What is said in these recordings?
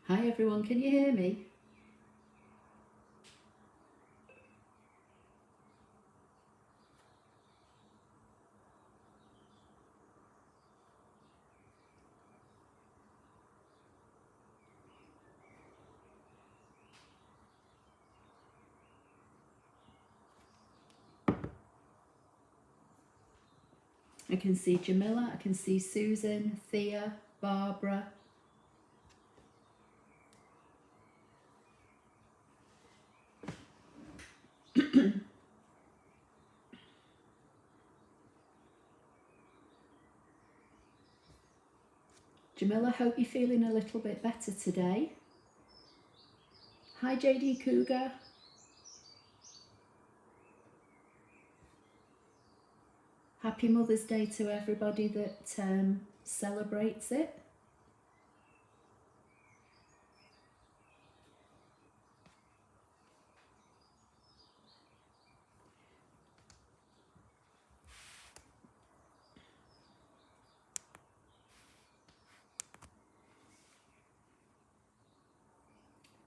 Hi everyone, can you hear me? I can see Jamila, I can see Susan, Thea, Barbara. Jamila, hope you're feeling a little bit better today. Hi JD Cougar. Happy Mother's Day to everybody that celebrates it.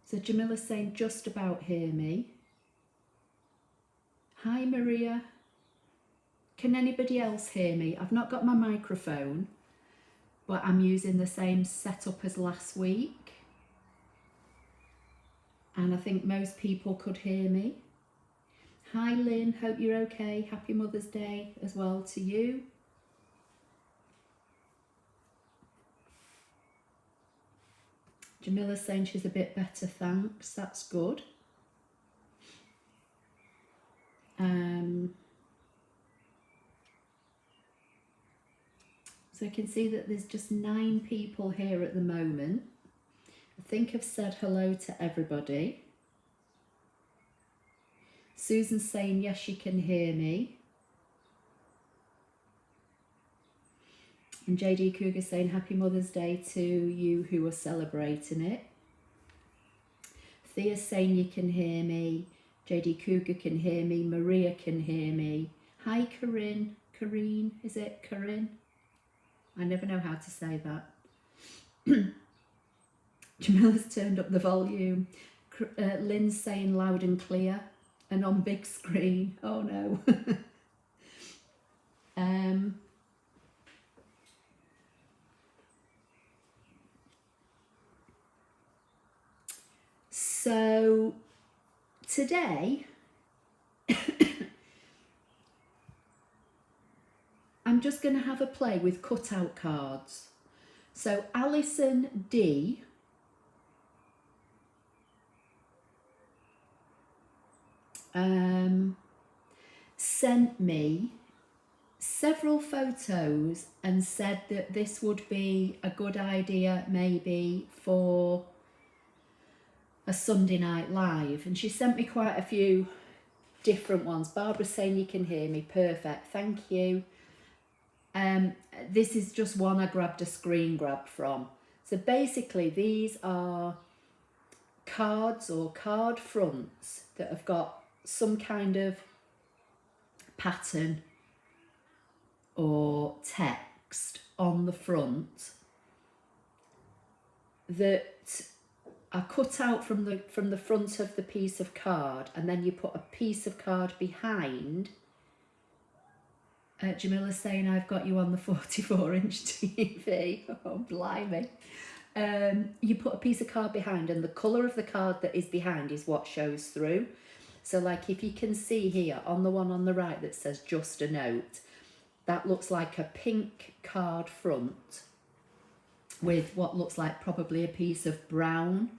So Jamila's saying just about hear me. Hi Maria. Can anybody else hear me? I've not got my microphone, but I'm using the same setup as last week. And I think most people could hear me. Hi Lynn, hope you're okay. Happy Mother's Day as well to you. Jamila's saying she's a bit better, thanks. That's good. So I can see that there's just 9 people here at the moment. I think I've said hello to everybody. Susan's saying yes, she can hear me. And JD Cougar saying happy Mother's Day to you who are celebrating it. Thea's saying you can hear me. JD Cougar can hear me. Maria can hear me. Hi Corinne. Corinne, is it Corinne? I never know how to say that. Jamila's turned up the volume. Lynn's saying loud and clear and on big screen. Oh no. So today I'm just going to have a play with cutout cards. So Alison D sent me several photos and said that this would be a good idea maybe for a Sunday night live, and she sent me quite a few different ones. Barbara's saying you can hear me, perfect, thank you. This is just one I grabbed a screen grab from. So basically these are cards or card fronts that have got some kind of pattern or text on the front that are cut out from the front of the piece of card, and then you put a piece of card behind. Jamila's saying I've got you on the 44-inch TV. Oh, blimey. You put a piece of card behind, and the colour of the card that is behind is what shows through. So like if you can see here on the one on the right that says just a note, that looks like a pink card front with what looks like probably a piece of brown.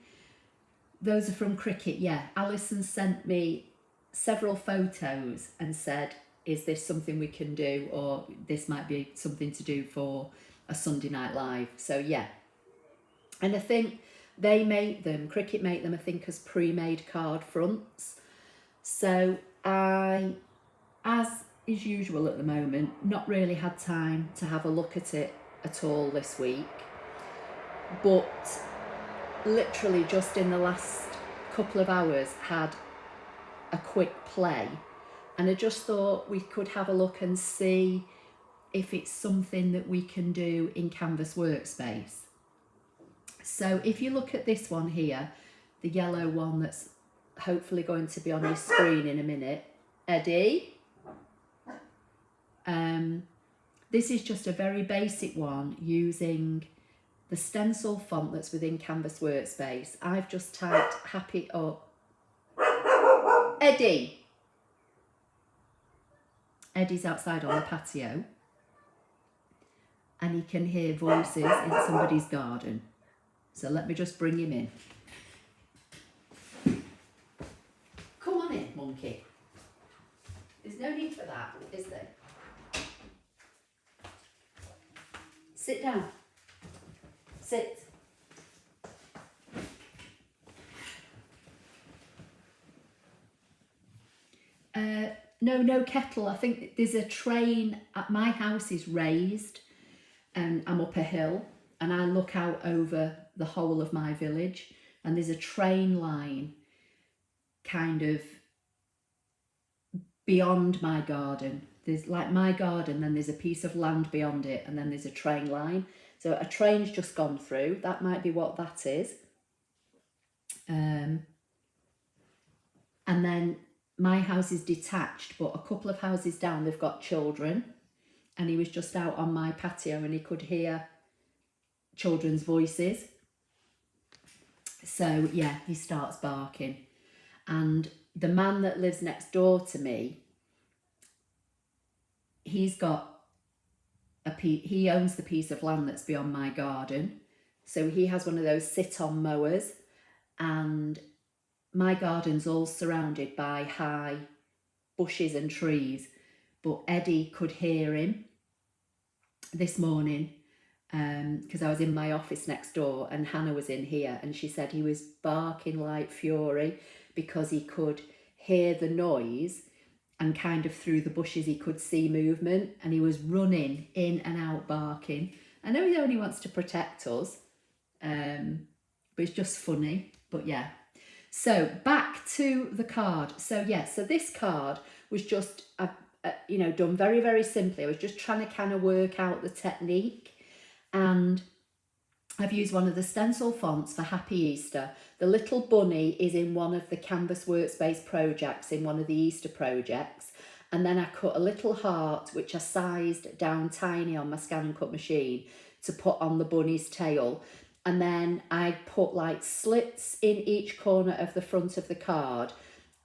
Those are from Cricket, yeah. Alison sent me several photos and said, is this something we can do, or this might be something to do for a Sunday night live. So yeah, and I think they make them, Cricket make them, I think, as pre-made card fronts. So I, as is usual at the moment, not really had time to have a look at it at all this week, but literally just in the last couple of hours had a quick play, and I just thought we could have a look and see if it's something that we can do in Canvas Workspace. So if you look at this one here, the yellow one that's hopefully going to be on your screen in a minute, Eddie, this is just a very basic one using the stencil font that's within Canvas Workspace. I've just typed happy up. Eddie! Eddie's outside on the patio and he can hear voices in somebody's garden. So let me just bring him in. Come on in, monkey. There's no need for that, is there? Sit down. Sit. No kettle. I think there's a train. My house is raised and I'm up a hill and I look out over the whole of my village and there's a train line kind of beyond my garden. There's like my garden, then there's a piece of land beyond it and then there's a train line. So a train's just gone through. That might be what that is. And then my house is detached, but a couple of houses down, they've got children. And he was just out on my patio and he could hear children's voices. So yeah, he starts barking. And the man that lives next door to me, he's got he owns the piece of land that's beyond my garden. So he has one of those sit-on mowers and my garden's all surrounded by high bushes and trees. But Eddie could hear him this morning because I was in my office next door and Hannah was in here and she said he was barking like fury because he could hear the noise and kind of through the bushes he could see movement and he was running in and out barking. I know he only wants to protect us, but it's just funny, but yeah. So back to the card. So yeah, so this card was just, you know, done very, very simply. I was just trying to kind of work out the technique and I've used one of the stencil fonts for Happy Easter. The little bunny is in one of the Canvas Workspace projects, in one of the Easter projects. And then I cut a little heart, which I sized down tiny on my ScanNCut machine to put on the bunny's tail. And then I put like slits in each corner of the front of the card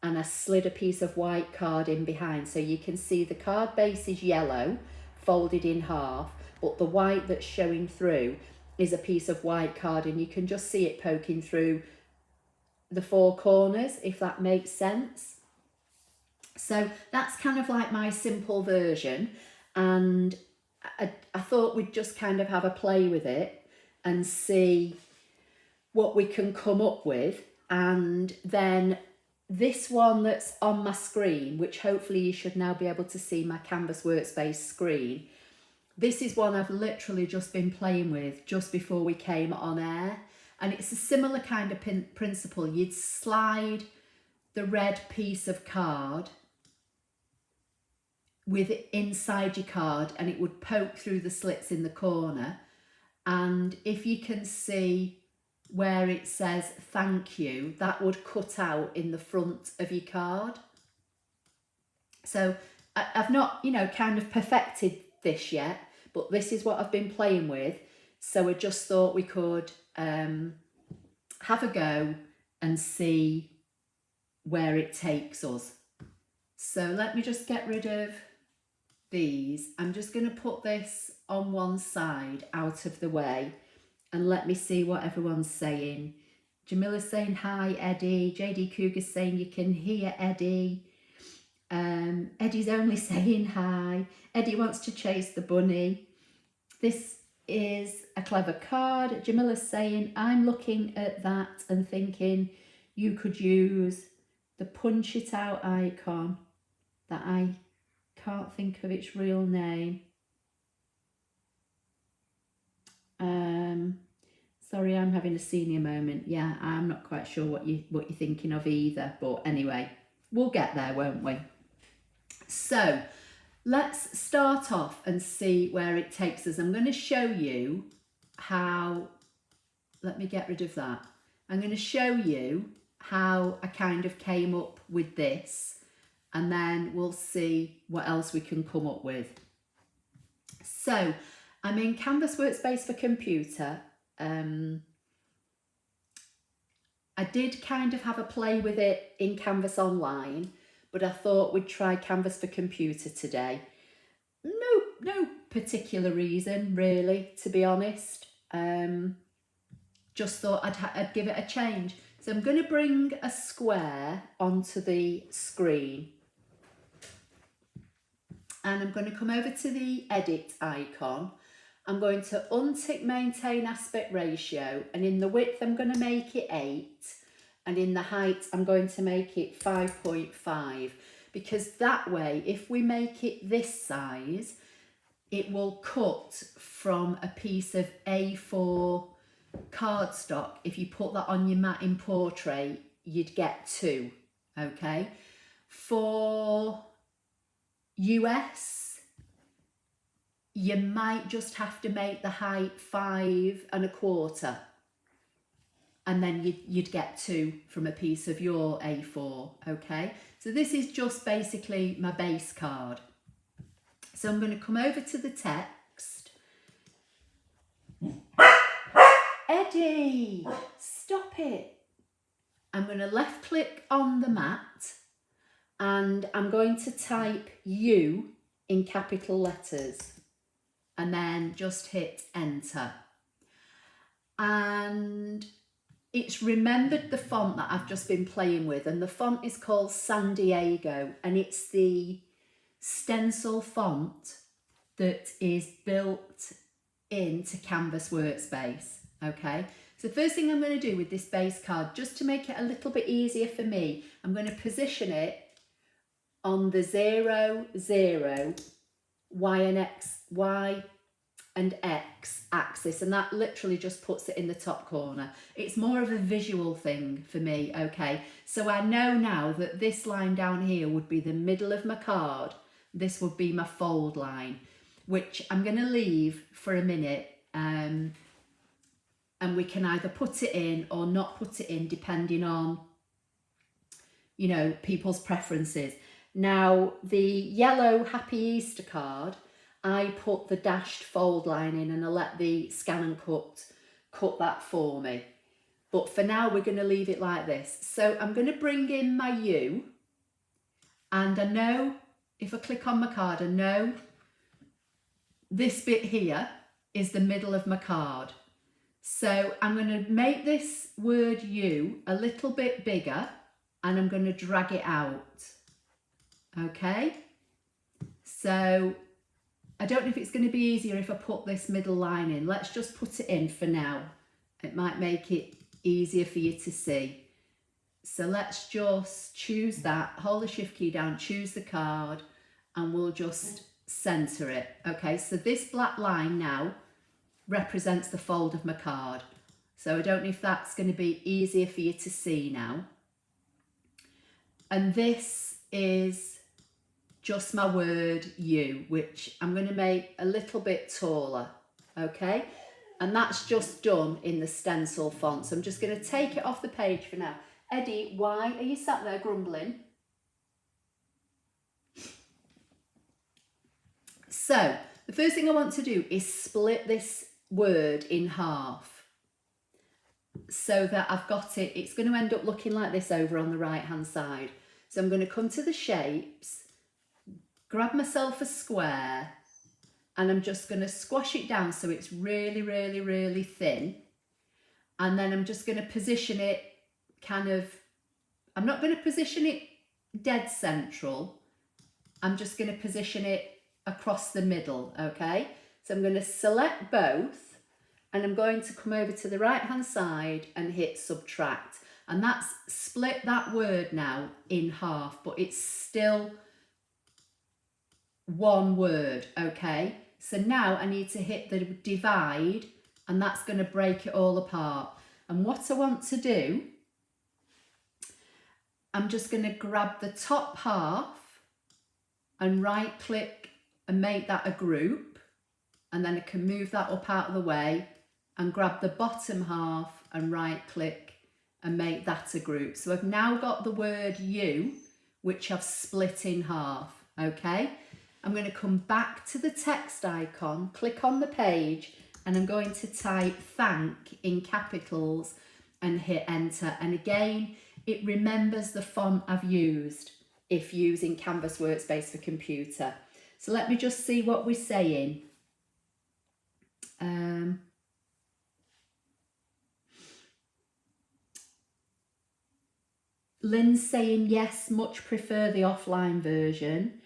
and I slid a piece of white card in behind. So you can see the card base is yellow, folded in half, but the white that's showing through is a piece of white card and you can just see it poking through the four corners, if that makes sense. So that's kind of like my simple version and I thought we'd just kind of have a play with it and see what we can come up with. And then this one that's on my screen, which hopefully you should now be able to see my Canvas Workspace screen, this is one I've literally just been playing with just before we came on air. And it's a similar kind of principle. You'd slide the red piece of card with it inside your card and it would poke through the slits in the corner. And if you can see where it says thank you, that would cut out in the front of your card. So I've not, you know, kind of perfected this yet, but this is what I've been playing with. So I just thought we could have a go and see where it takes us. So let me just get rid of these. I'm just going to put this on one side out of the way and let me see what everyone's saying. Jamila's saying hi, Eddie. JD Cougar's saying you can hear Eddie. Eddie's only saying hi. Eddie wants to chase the bunny. This is a clever card. Jamila's saying I'm looking at that and thinking you could use the punch it out icon that I can't think of its real name. Sorry, I'm having a senior moment. Yeah, I'm not quite sure what you're thinking of either, but anyway, we'll get there, won't we? So let's start off and see where it takes us. I'm going to show you how let me get rid of that. I'm going to show you how I kind of came up with this, and then we'll see what else we can come up with. So I'm in Canvas Workspace for Computer. I did kind of have a play with it in Canvas Online, but I thought we'd try Canvas for Computer today. No particular reason really, to be honest. Just thought I'd give it a change. So I'm going to bring a square onto the screen, and I'm going to come over to the edit icon. I'm going to untick maintain aspect ratio, and in the width I'm going to make it 8, and in the height I'm going to make it 5.5, because that way if we make it this size, it will cut from a piece of A4 cardstock. If you put that on your mat in portrait, you'd get 2, okay? For US, you might just have to make the height 5 1/4, and then you'd get 2 from a piece of your A4, okay? So this is just basically my base card. So I'm going to come over to the text. Eddie, stop it. I'm going to left click on the mat, and I'm going to type U in capital letters, and then just hit enter. And it's remembered the font that I've just been playing with, and the font is called San Diego, and it's the stencil font that is built into Canvas Workspace, okay? So the first thing I'm going to do with this base card, just to make it a little bit easier for me, I'm going to position it on the 0, 0, Y and X axis, and that literally just puts it in the top corner. It's more of a visual thing for me, okay? So I know now that this line down here would be the middle of my card. This would be my fold line, which I'm going to leave for a minute, and we can either put it in or not put it in depending on, you know, people's preferences. Now, the yellow Happy Easter card, I put the dashed fold line in, and I let the ScanNCut cut that for me. But for now, we're going to leave it like this. So I'm going to bring in my U, and I know if I click on my card, I know this bit here is the middle of my card. So I'm going to make this word U a little bit bigger, and I'm going to drag it out. Okay, so I don't know if it's going to be easier if I put this middle line in. Let's just put it in for now. It might make it easier for you to see. So let's just choose that, hold the shift key down, choose the card, and we'll just center it. Okay, so this black line now represents the fold of my card. So I don't know if that's going to be easier for you to see now. And this is just my word U, which I'm going to make a little bit taller, okay? And that's just done in the stencil font. So I'm just going to take it off the page for now. Eddie, why are you sat there grumbling? So the first thing I want to do is split this word in half so that I've got it. It's going to end up looking like this over on the right hand side. So I'm going to come to the shapes, grab myself a square, and I'm just going to squash it down so it's really, really, really thin. And then I'm just going to position it kind of, I'm not going to position it dead central. I'm just going to position it across the middle, okay? So I'm going to select both, and I'm going to come over to the right hand side and hit subtract. And that's split that word now in half, but it's still one word, okay? So now I need to hit the divide, and that's going to break it all apart. And what I want to do, I'm just going to grab the top half and right click and make that a group, and then I can move that up out of the way and grab the bottom half and right click and make that a group. So I've now got the word you, which I've split in half, okay? I'm going to come back to the text icon, click on the page, and I'm going to type thank in capitals and hit enter. And again, it remembers the font I've used if using Canvas Workspace for computer. So let me just see what we're saying. Lynn's saying yes, much prefer the offline version.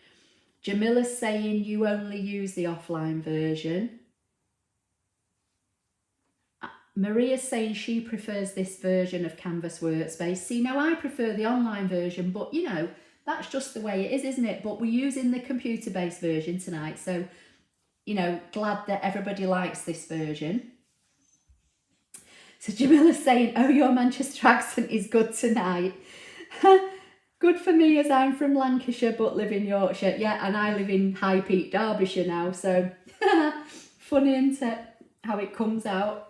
Jamila's saying you only use the offline version. Maria's saying she prefers this version of Canvas Workspace. See, now I prefer the online version, but you know, that's just the way it is, isn't it? But we're using the computer-based version tonight, so, you know, glad that everybody likes this version. So Jamila's saying, oh, your Manchester accent is good tonight. Good for me, as I'm from Lancashire but live in Yorkshire. Yeah, and I live in High Peak, Derbyshire now, so funny, isn't it, how it comes out.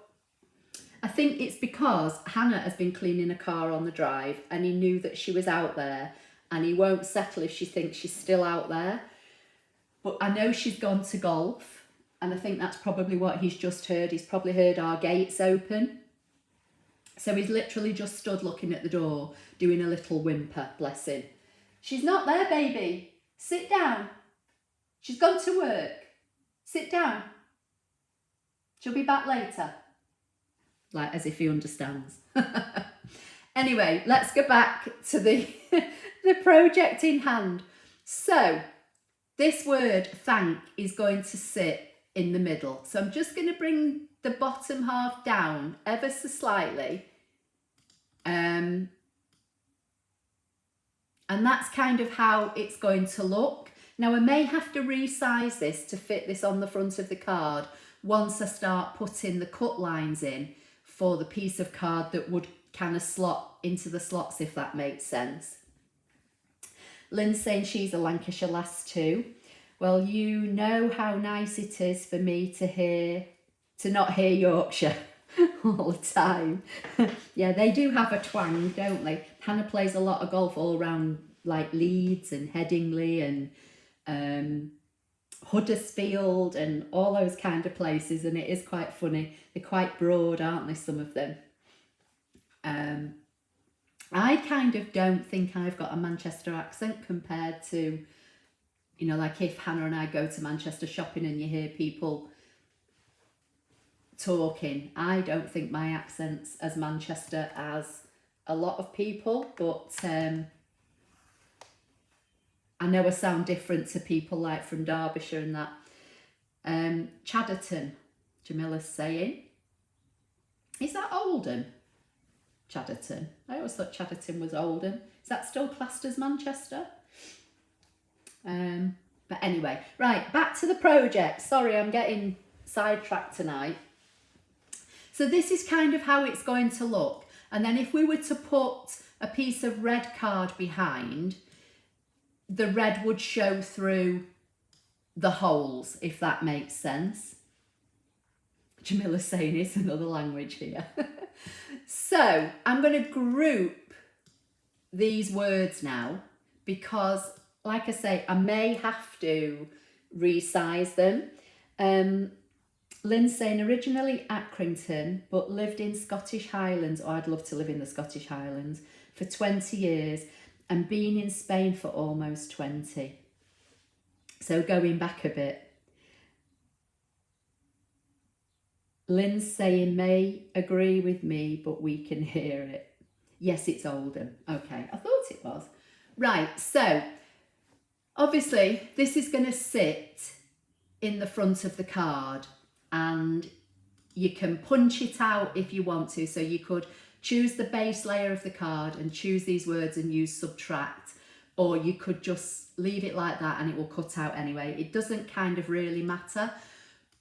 I think it's because Hannah has been cleaning a car on the drive and he knew that she was out there, and he won't settle if she thinks she's still out there. But I know she's gone to golf, and I think that's probably what he's just heard. He's probably heard our gates open. So he's literally just stood looking at the door, doing a little whimper, bless him. She's not there, baby. Sit down. She's gone to work. Sit down. She'll be back later. Like as if he understands. Anyway, let's go back to the project in hand. So this word thank is going to sit in the middle. So I'm just going to bring the bottom half down ever so slightly. And that's kind of how it's going to look. Now I may have to resize this to fit this on the front of the card once I start putting the cut lines in for the piece of card that would kind of slot into the slots, if that makes sense. Lynn's saying she's a Lancashire lass too. Well, you know how nice it is for me to not hear Yorkshire all the time. Yeah, they do have a twang, don't they? Hannah plays a lot of golf all around like Leeds and Headingley and Huddersfield and all those kind of places, and it is quite funny. They're quite broad, aren't they, some of them? I kind of don't think I've got a Manchester accent compared to, you know, like if Hannah and I go to Manchester shopping and you hear people talking, I don't think my accent's as Manchester as a lot of people, but I know I sound different to people like from Derbyshire and that. Chadderton, Jamila's saying. Is that Oldham? Chadderton. I always thought Chadderton was Oldham. Is that still classed as Manchester? But anyway, right, back to the project. Sorry, I'm getting sidetracked tonight. So this is kind of how it's going to look. And then if we were to put a piece of red card behind, the red would show through the holes, if that makes sense. Jamila's saying it's another language here. So I'm going to group these words now because, like I say, I may have to resize them. Lynn's saying originally Accrington, but lived in Scottish Highlands. Oh, I'd love to live in the Scottish Highlands for 20 years and been in Spain for almost 20. So going back a bit. Lynn's saying may agree with me, but we can hear it. Yes, it's Oldham. Okay, I thought it was. Right, so obviously this is going to sit in the front of the card and you can punch it out if you want to. So you could choose the base layer of the card and choose these words and use subtract, or you could just leave it like that and it will cut out anyway. It doesn't kind of really matter.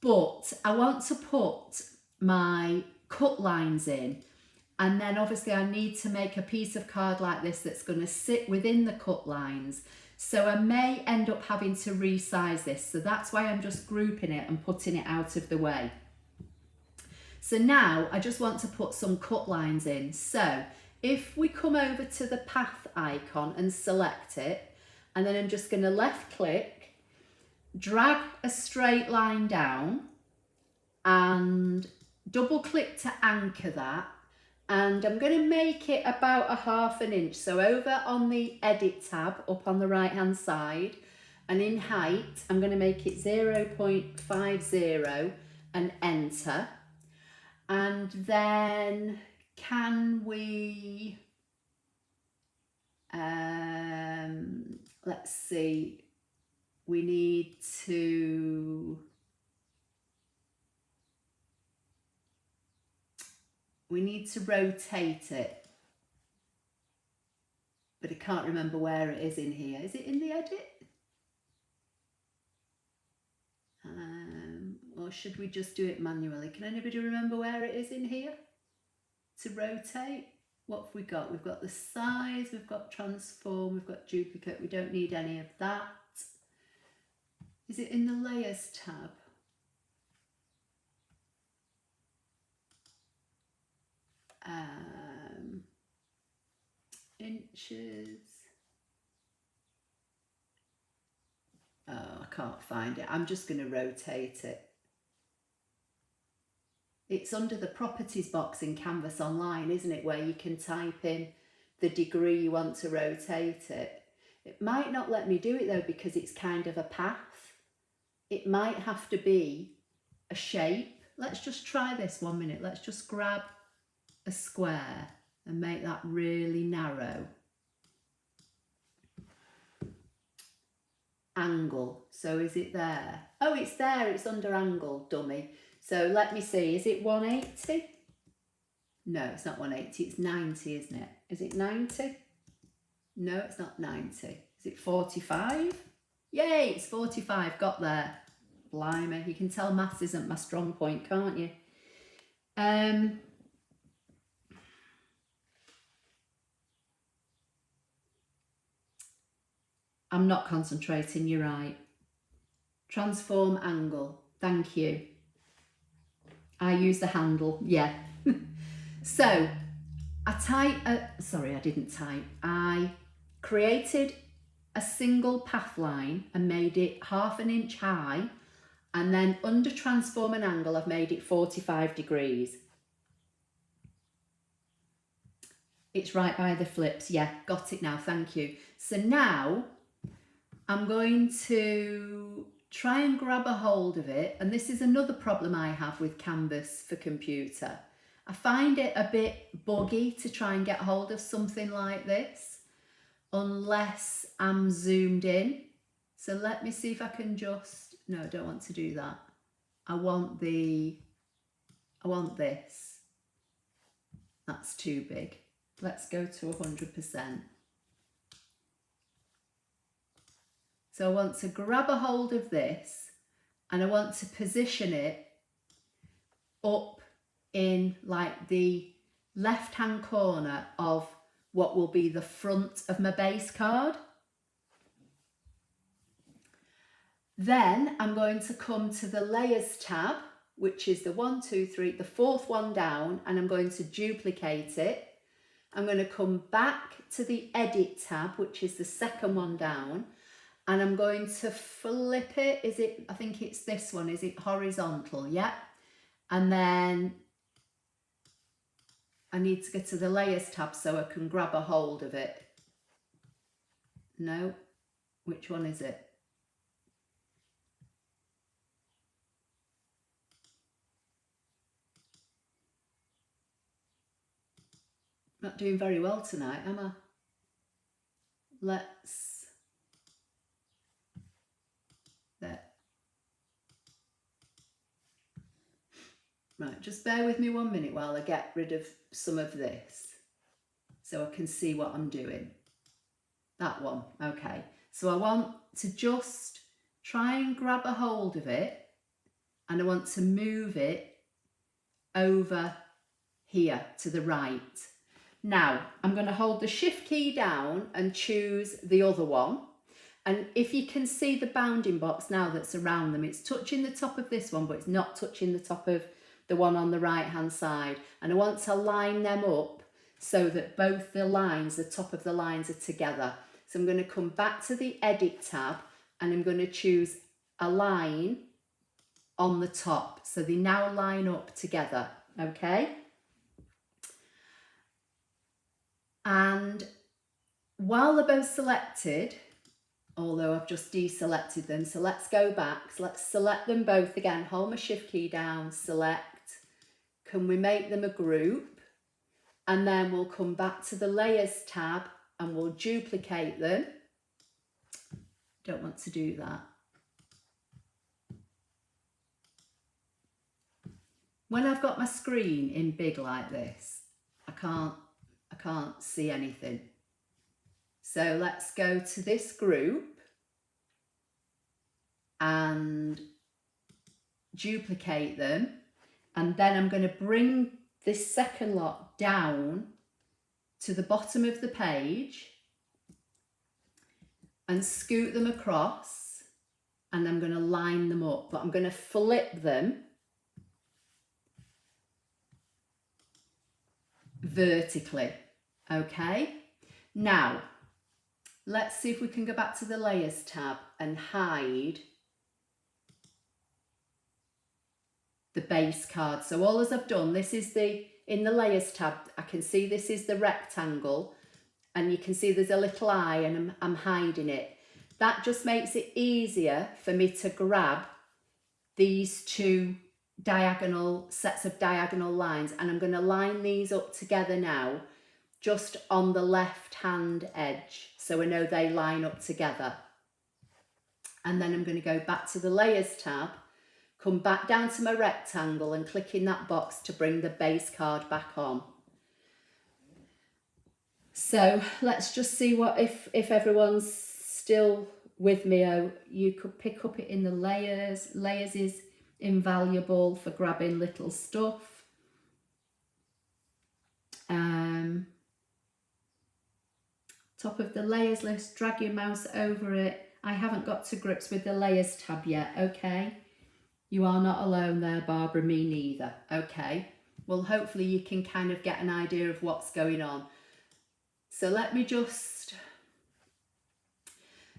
But I want to put my cut lines in, and then obviously I need to make a piece of card like this that's going to sit within the cut lines. So I may end up having to resize this. So that's why I'm just grouping it and putting it out of the way. So now I just want to put some cut lines in. So if we come over to the path icon and select it, and then I'm just going to left click, drag a straight line down and double click to anchor that, and I'm going to make it about 1/2 inch. So over on the edit tab up on the right hand side, and in height I'm going to make it 0.50 and enter. And then can we let's see, we need to rotate it, but I can't remember where it is in here. Is it in the edit? Or should we just do it manually? Can anybody remember where it is in here to rotate? What have we got? We've got the size, we've got transform, we've got duplicate. We don't need any of that. Is it in the layers tab? Inches. Oh, I can't find it. I'm just going to rotate it. It's under the properties box in Canvas Online, isn't it, where you can type in the degree you want to rotate it. It might not let me do it though, because it's kind of a path. It might have to be a shape. Let's just try this 1 minute. Let's just grab a square and make that really narrow. Angle. So is it there? Oh, it's there. It's under angle, dummy. So let me see. Is it 180? No, it's not 180. It's 90, isn't it? Is it 90? No, it's not 90. Is it 45? Yay, it's 45. Got there. Blimey. You can tell maths isn't my strong point, can't you? I'm not concentrating, you're right. Transform angle. Thank you. I use the handle, yeah. So I created a single path line and made it 1/2 inch high, and then under transform and angle I've made it 45 degrees. It's right by the flips, yeah, got it now, thank you. So now I'm going to try and grab a hold of it, and this is another problem I have with Canvas for computer. I find it a bit buggy to try and get hold of something like this unless I'm zoomed in. So let me see if I can just, no, I don't want to do that. I want this. That's too big. Let's go to 100%. So I want to grab a hold of this and I want to position it up in like the left-hand corner of what will be the front of my base card. Then I'm going to come to the layers tab, which is the 1, 2, 3, the 4th one down, and I'm going to duplicate it. I'm going to come back to the edit tab, which is the 2nd one down, and I'm going to flip it. Is it, I think it's this one, is it horizontal? Yeah. And then I need to get to the layers tab so I can grab a hold of it. No, which one is it? Not doing very well tonight, am I? Let's, there. Right, just bear with me 1 minute while I get rid of some of this so I can see what I'm doing. That one, okay. So I want to just try and grab a hold of it, and I want to move it over here to the right. Now I'm going to hold the shift key down and choose the other one. And if you can see the bounding box now that's around them, it's touching the top of this one, but it's not touching the top of the one on the right hand side, and I want to line them up so that both the lines, the top of the lines, are together. So I'm going to come back to the Edit tab and I'm going to choose Align on the top. So they now line up together, okay? And while they're both selected, although I've just deselected them, so let's go back. So let's select them both again, hold my Shift key down, select. Can we make them a group? And then we'll come back to the Layers tab and we'll duplicate them. Don't want to do that. When I've got my screen in big like this, I can't see anything. So let's go to this group and duplicate them. And then I'm going to bring this second lot down to the bottom of the page and scoot them across, and I'm going to line them up, but I'm going to flip them vertically, okay? Now, let's see if we can go back to the Layers tab and hide the base card. So all as I've done, this is in the Layers tab, I can see this is the rectangle, and you can see there's a little eye and I'm hiding it. That just makes it easier for me to grab these two sets of diagonal lines, and I'm going to line these up together now, just on the left hand edge, so I know they line up together. And then I'm going to go back to the Layers tab, come back down to my rectangle and click in that box to bring the base card back on. So let's just see what if everyone's still with me. Oh, you could pick up it in the layers. Layers is invaluable for grabbing little stuff. Top of the layers list, drag your mouse over it. I haven't got to grips with the Layers tab yet, okay? You are not alone there, Barbara, me neither, okay? Well, hopefully you can kind of get an idea of what's going on. So let me just...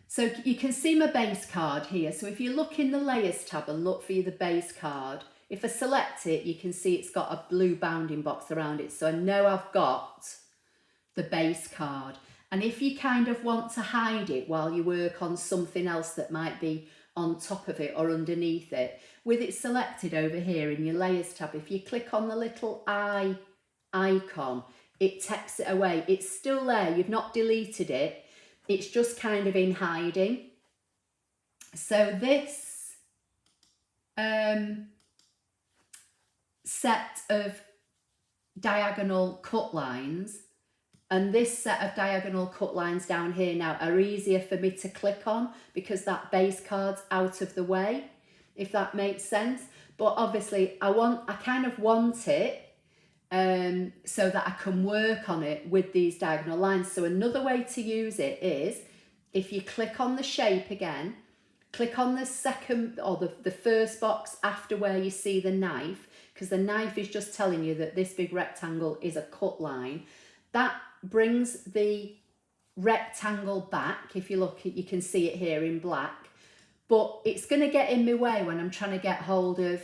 So you can see my base card here. So if you look in the Layers tab and look for the base card, if I select it, you can see it's got a blue bounding box around it. So I know I've got the base card. And if you kind of want to hide it while you work on something else that might be on top of it or underneath it, with it selected over here in your Layers tab, if you click on the little eye icon, it takes it away. It's still there, you've not deleted it, it's just kind of in hiding. So this set of diagonal cut lines and this set of diagonal cut lines down here now are easier for me to click on because that base card's out of the way, if that makes sense. But obviously I kind of want it so that I can work on it with these diagonal lines. So another way to use it is if you click on the shape again, click on the second or the first box after where you see the knife, because the knife is just telling you that this big rectangle is a cut line. That brings the rectangle back. If you look, you can see it here in black, but it's going to get in my way when I'm trying to get hold of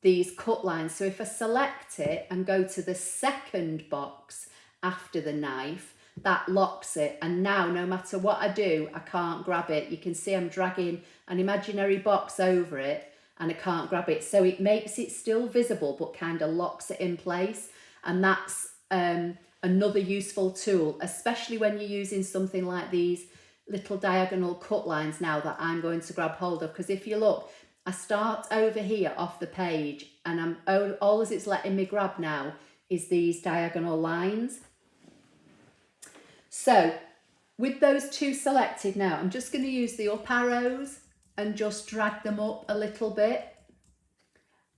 these cut lines. So if I select it and go to the second box after the knife, that locks it, and now no matter what I do, I can't grab it. You can see I'm dragging an imaginary box over it and I can't grab it. So it makes it still visible but kind of locks it in place, and that's another useful tool, especially when you're using something like these little diagonal cut lines now that I'm going to grab hold of. Because if you look, I start over here off the page and all as it's letting me grab now is these diagonal lines. So with those two selected now, I'm just going to use the up arrows and just drag them up a little bit.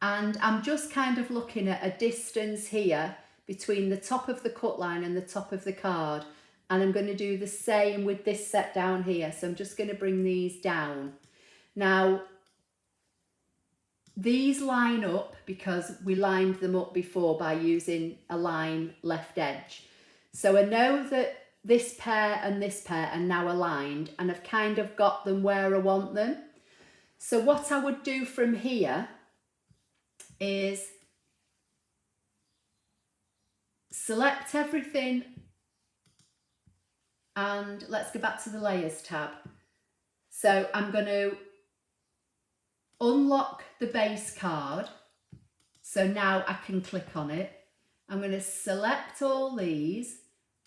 And I'm just kind of looking at a distance here between the top of the cut line and the top of the card. And I'm going to do the same with this set down here. So I'm just going to bring these down. Now, these line up because we lined them up before by using a line left edge. So I know that this pair and this pair are now aligned and I've kind of got them where I want them. So what I would do from here is select everything, and let's go back to the layers tab. So I'm going to unlock the base card. So now I can click on it. I'm going to select all these,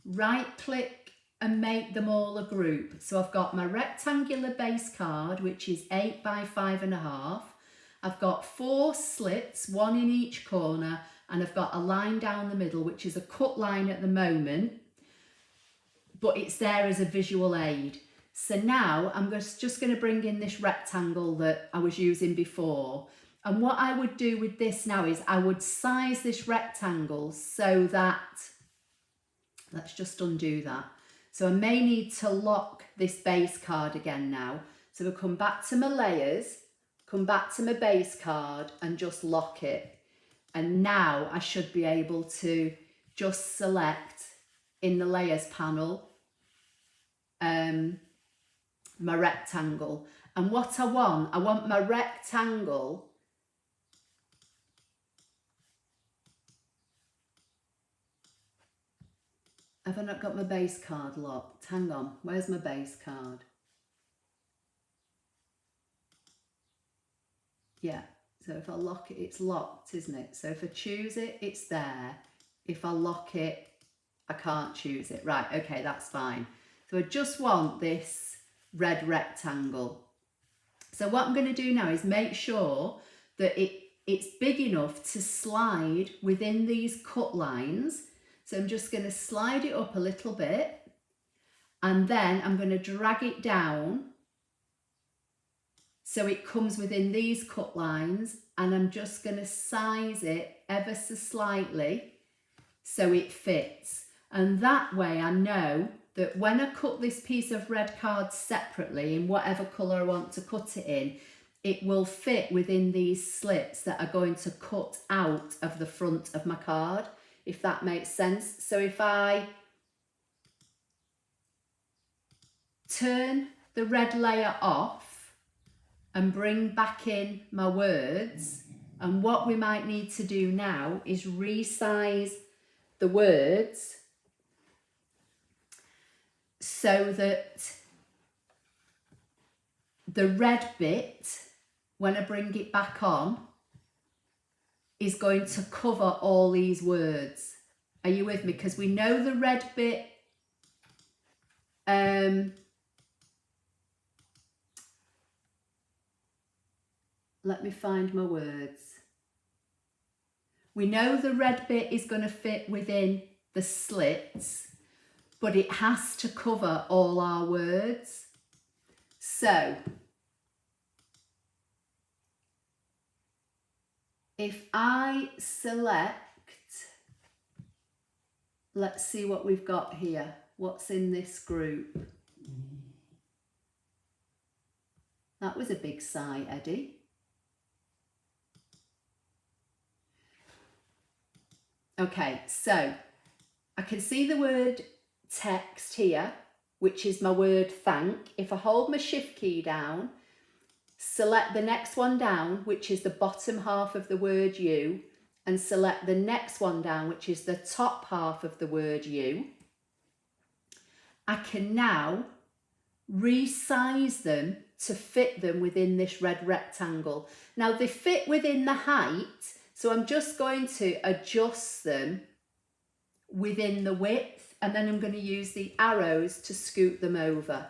right click and make them all a group. So I've got my rectangular base card, which is 8 by 5.5. I've got 4 slits, 1 in each corner, and I've got a line down the middle, which is a cut line at the moment, but it's there as a visual aid. So now I'm just going to bring in this rectangle that I was using before. And what I would do with this now is I would size this rectangle so that, let's just undo that. So I may need to lock this base card again now. So we'll come back to my layers, come back to my base card and just lock it. And now I should be able to just select in the layers panel my rectangle. And what I want my rectangle have I not got my base card locked? Hang on, where's my base card? Yeah, so if I lock it, it's locked, isn't it? So if I choose it, it's there. If I lock it, I can't choose it. Right, okay, that's fine. So I just want this red rectangle. So what I'm going to do now is make sure that it's big enough to slide within these cut lines. So I'm just going to slide it up a little bit and then I'm going to drag it down so it comes within these cut lines, and I'm just going to size it ever so slightly so it fits. And that way I know that when I cut this piece of red card separately in whatever colour I want to cut it in, it will fit within these slits that are going to cut out of the front of my card, if that makes sense. So if I turn the red layer off and bring back in my words, and what we might need to do now is resize the words so that the red bit, when I bring it back on, is going to cover all these words. Are you with me? Because we know the red bit let me find my words. We know the red bit is going to fit within the slits, but it has to cover all our words. So if I select, let's see what we've got here. What's in this group? That was a big sigh, Eddie. Okay, so I can see the word text here, which is my word thank. If I hold my shift key down, select the next one down, which is the bottom half of the word you, and select the next one down, which is the top half of the word you, I can now resize them to fit them within this red rectangle. Now they fit within the height, so I'm just going to adjust them within the width, and then I'm going to use the arrows to scoot them over.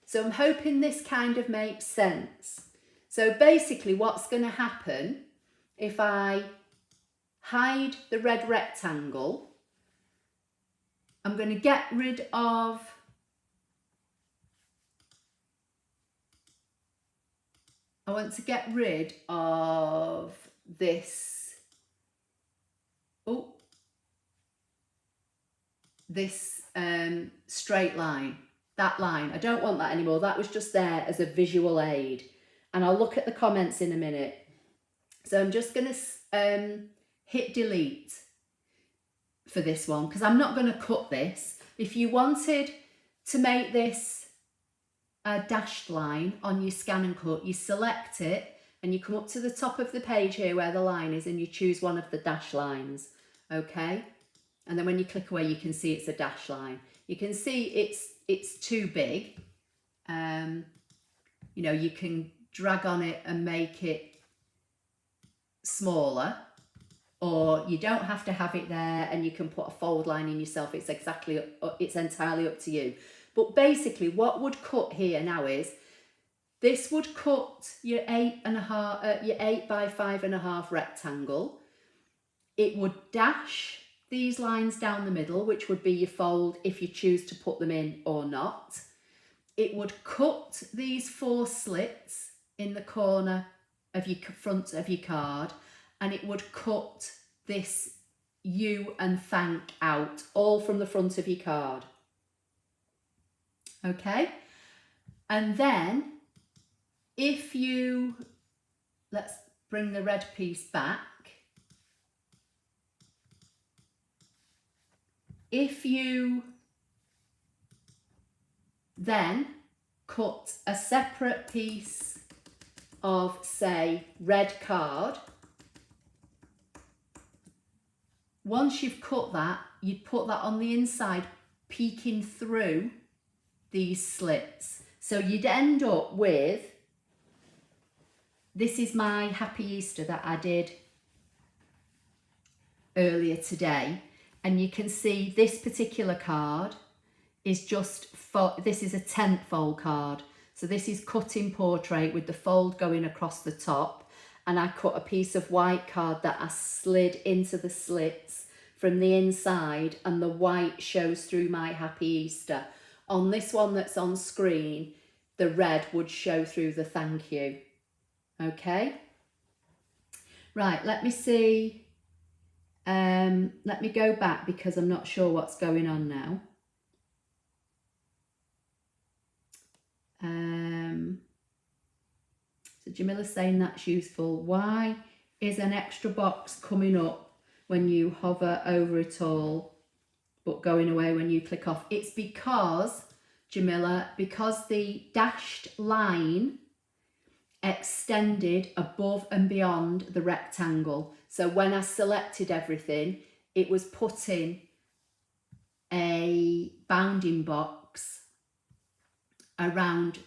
So I'm hoping this kind of makes sense. So basically what's going to happen if I hide the red rectangle, I'm going to get rid of I want to get rid of this straight line, that line. I don't want that anymore. That was just there as a visual aid. And I'll look at the comments in a minute. So I'm just going to hit delete for this one because I'm not going to cut this. If you wanted to make this a dashed line on your ScanNCut, you select it and you come up to the top of the page here where the line is and you choose one of the dash lines, okay? And then when you click away, you can see it's a dash line. You can see it's too big. You know, you can drag on it and make it smaller, or you don't have to have it there and you can put a fold line in yourself. It's entirely up to you. But basically what would cut here now is, this would cut your 8 by 5.5 rectangle. It would dash these lines down the middle, which would be your fold if you choose to put them in or not. It would cut these 4 slits in the corner of your front of your card, and it would cut this you and thank out all from the front of your card. Okay, and then if you, let's bring the red piece back. If you then cut a separate piece of, say, red card, once you've cut that, you'd put that on the inside, peeking through these slits. So you'd end up with, this is my Happy Easter that I did earlier today, and you can see this particular card is just, this is a 10th fold card. So this is cut in portrait with the fold going across the top, and I cut a piece of white card that I slid into the slits from the inside, and the white shows through my Happy Easter. On this one that's on screen, the red would show through the thank you. Okay, right, let me see, let me go back because I'm not sure what's going on now. So Jamila's saying that's useful. Why is an extra box coming up when you hover over it all but going away when you click off? It's because, Jamila, because the dashed line extended above and beyond the rectangle. So when I selected everything, it was putting a bounding box around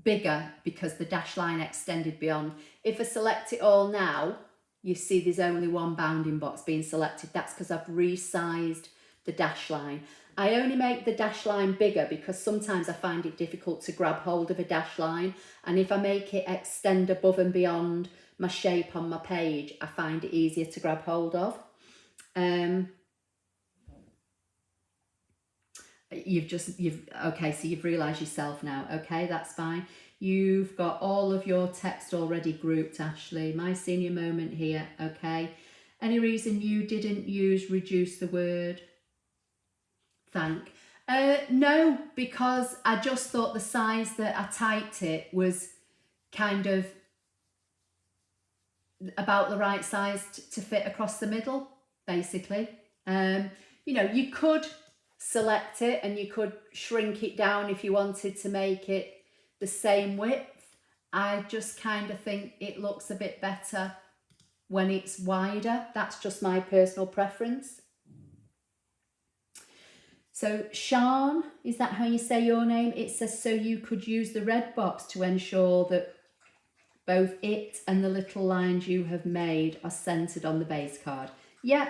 bigger because the dash line extended beyond. If I select it all now, you see there's only one bounding box being selected. That's because I've resized the dash line. I only make the dash line bigger because sometimes I find it difficult to grab hold of a dash line, and if I make it extend above and beyond my shape on my page, I find it easier to grab hold of. Okay, so you've realised yourself now. Okay, that's fine. You've got all of your text already grouped, Ashley. My senior moment here. Okay. Any reason you didn't use reduce the word thank? No, because I just thought the size that I typed it was kind of about the right size to fit across the middle, basically. You know, you could select it and you could shrink it down if you wanted to make it the same width. I just kind of think it looks a bit better when it's wider. That's just my personal preference. So Sean, is that how you say your name? It says, so you could use the red box to ensure that both it and the little lines you have made are centered on the base card. Yeah.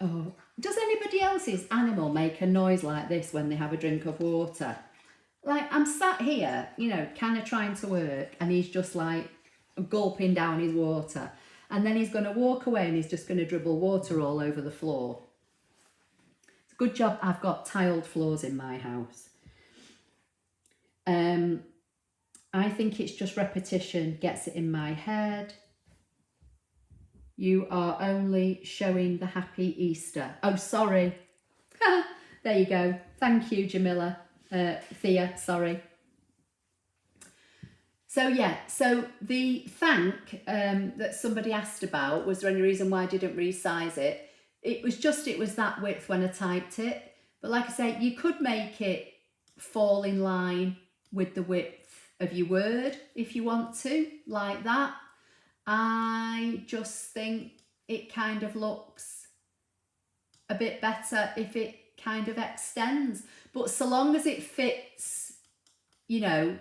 Oh, does anybody else's animal make a noise like this when they have a drink of water? Like, I'm sat here, you know, kind of trying to work, and he's just like gulping down his water, and then he's going to walk away and he's just going to dribble water all over the floor. It's a good job I've got tiled floors in my house. I think it's just repetition gets it in my head. You are only showing the Happy Easter. Oh, sorry. There you go. Thank you, Jamila. Thea, sorry. So yeah, so the thank that somebody asked about, was there any reason why I didn't resize it? It was that width when I typed it. But like I say, you could make it fall in line with the width of your word if you want to, like that. I just think it kind of looks a bit better if it kind of extends. But so long as it fits, you know,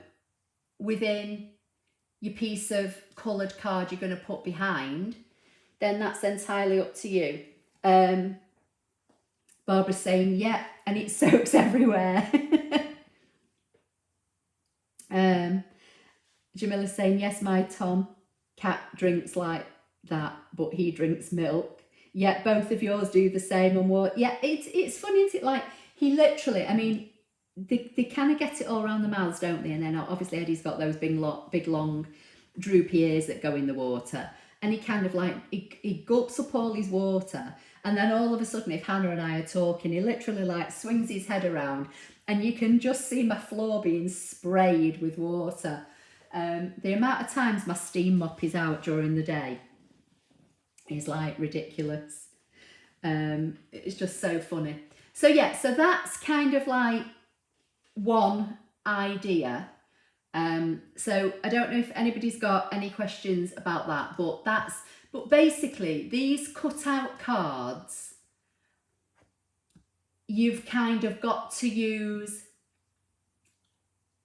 within your piece of coloured card you're going to put behind, then that's entirely up to you. Barbara's saying, yeah, and it soaks everywhere. Jamila's saying, yes, my Tom cat drinks like that, but he drinks milk. Yeah, both of yours do the same. And what? Yeah, it's funny, isn't it? Like, he literally, I mean, they kind of get it all around the mouths, don't they? And then obviously Eddie's got those big long droopy ears that go in the water, and he kind of like he gulps up all his water, and then all of a sudden, if Hannah and I are talking, he literally like swings his head around, and you can just see my floor being sprayed with water. The amount of times my steam mop is out during the day is like ridiculous. It's just so funny. So yeah, so that's kind of like one idea. So I don't know if anybody's got any questions about that, but basically these cutout cards, you've kind of got to use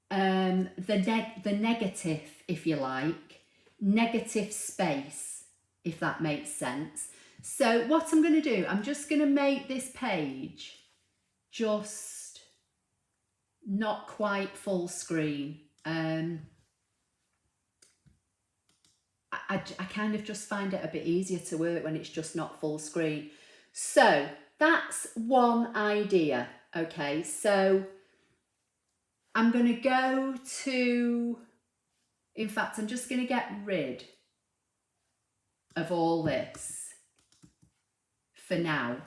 the negative, if you like, negative space, if that makes sense. So what I'm going to do, I'm just going to make this page just not quite full screen. I kind of just find it a bit easier to work when it's just not full screen. So that's one idea. Okay, so I'm going to go to, in fact, I'm just going to get rid of all this for now.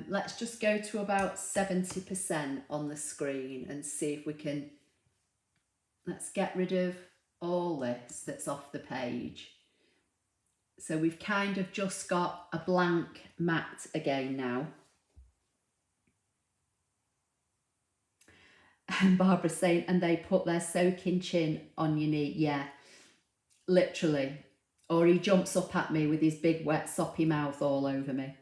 Let's just go to about 70% on the screen and see if we can, let's get rid of all this that's off the page. So we've kind of just got a blank mat again now. And Barbara's saying, and they put their soaking chin on your knee. Yeah, literally. Or he jumps up at me with his big wet soppy mouth all over me.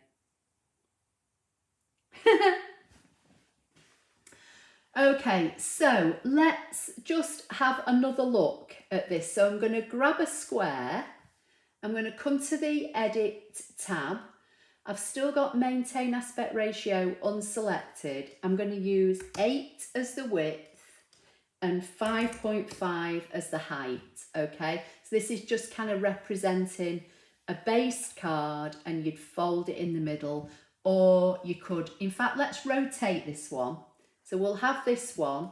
Okay, so let's just have another look at this. So I'm going to grab a square. I'm going to come to the Edit tab. I've still got Maintain Aspect Ratio unselected. I'm going to use 8 as the width and 5.5 as the height, okay? So this is just kind of representing a base card, and you'd fold it in the middle, or you could, in fact, let's rotate this one. So we'll have this one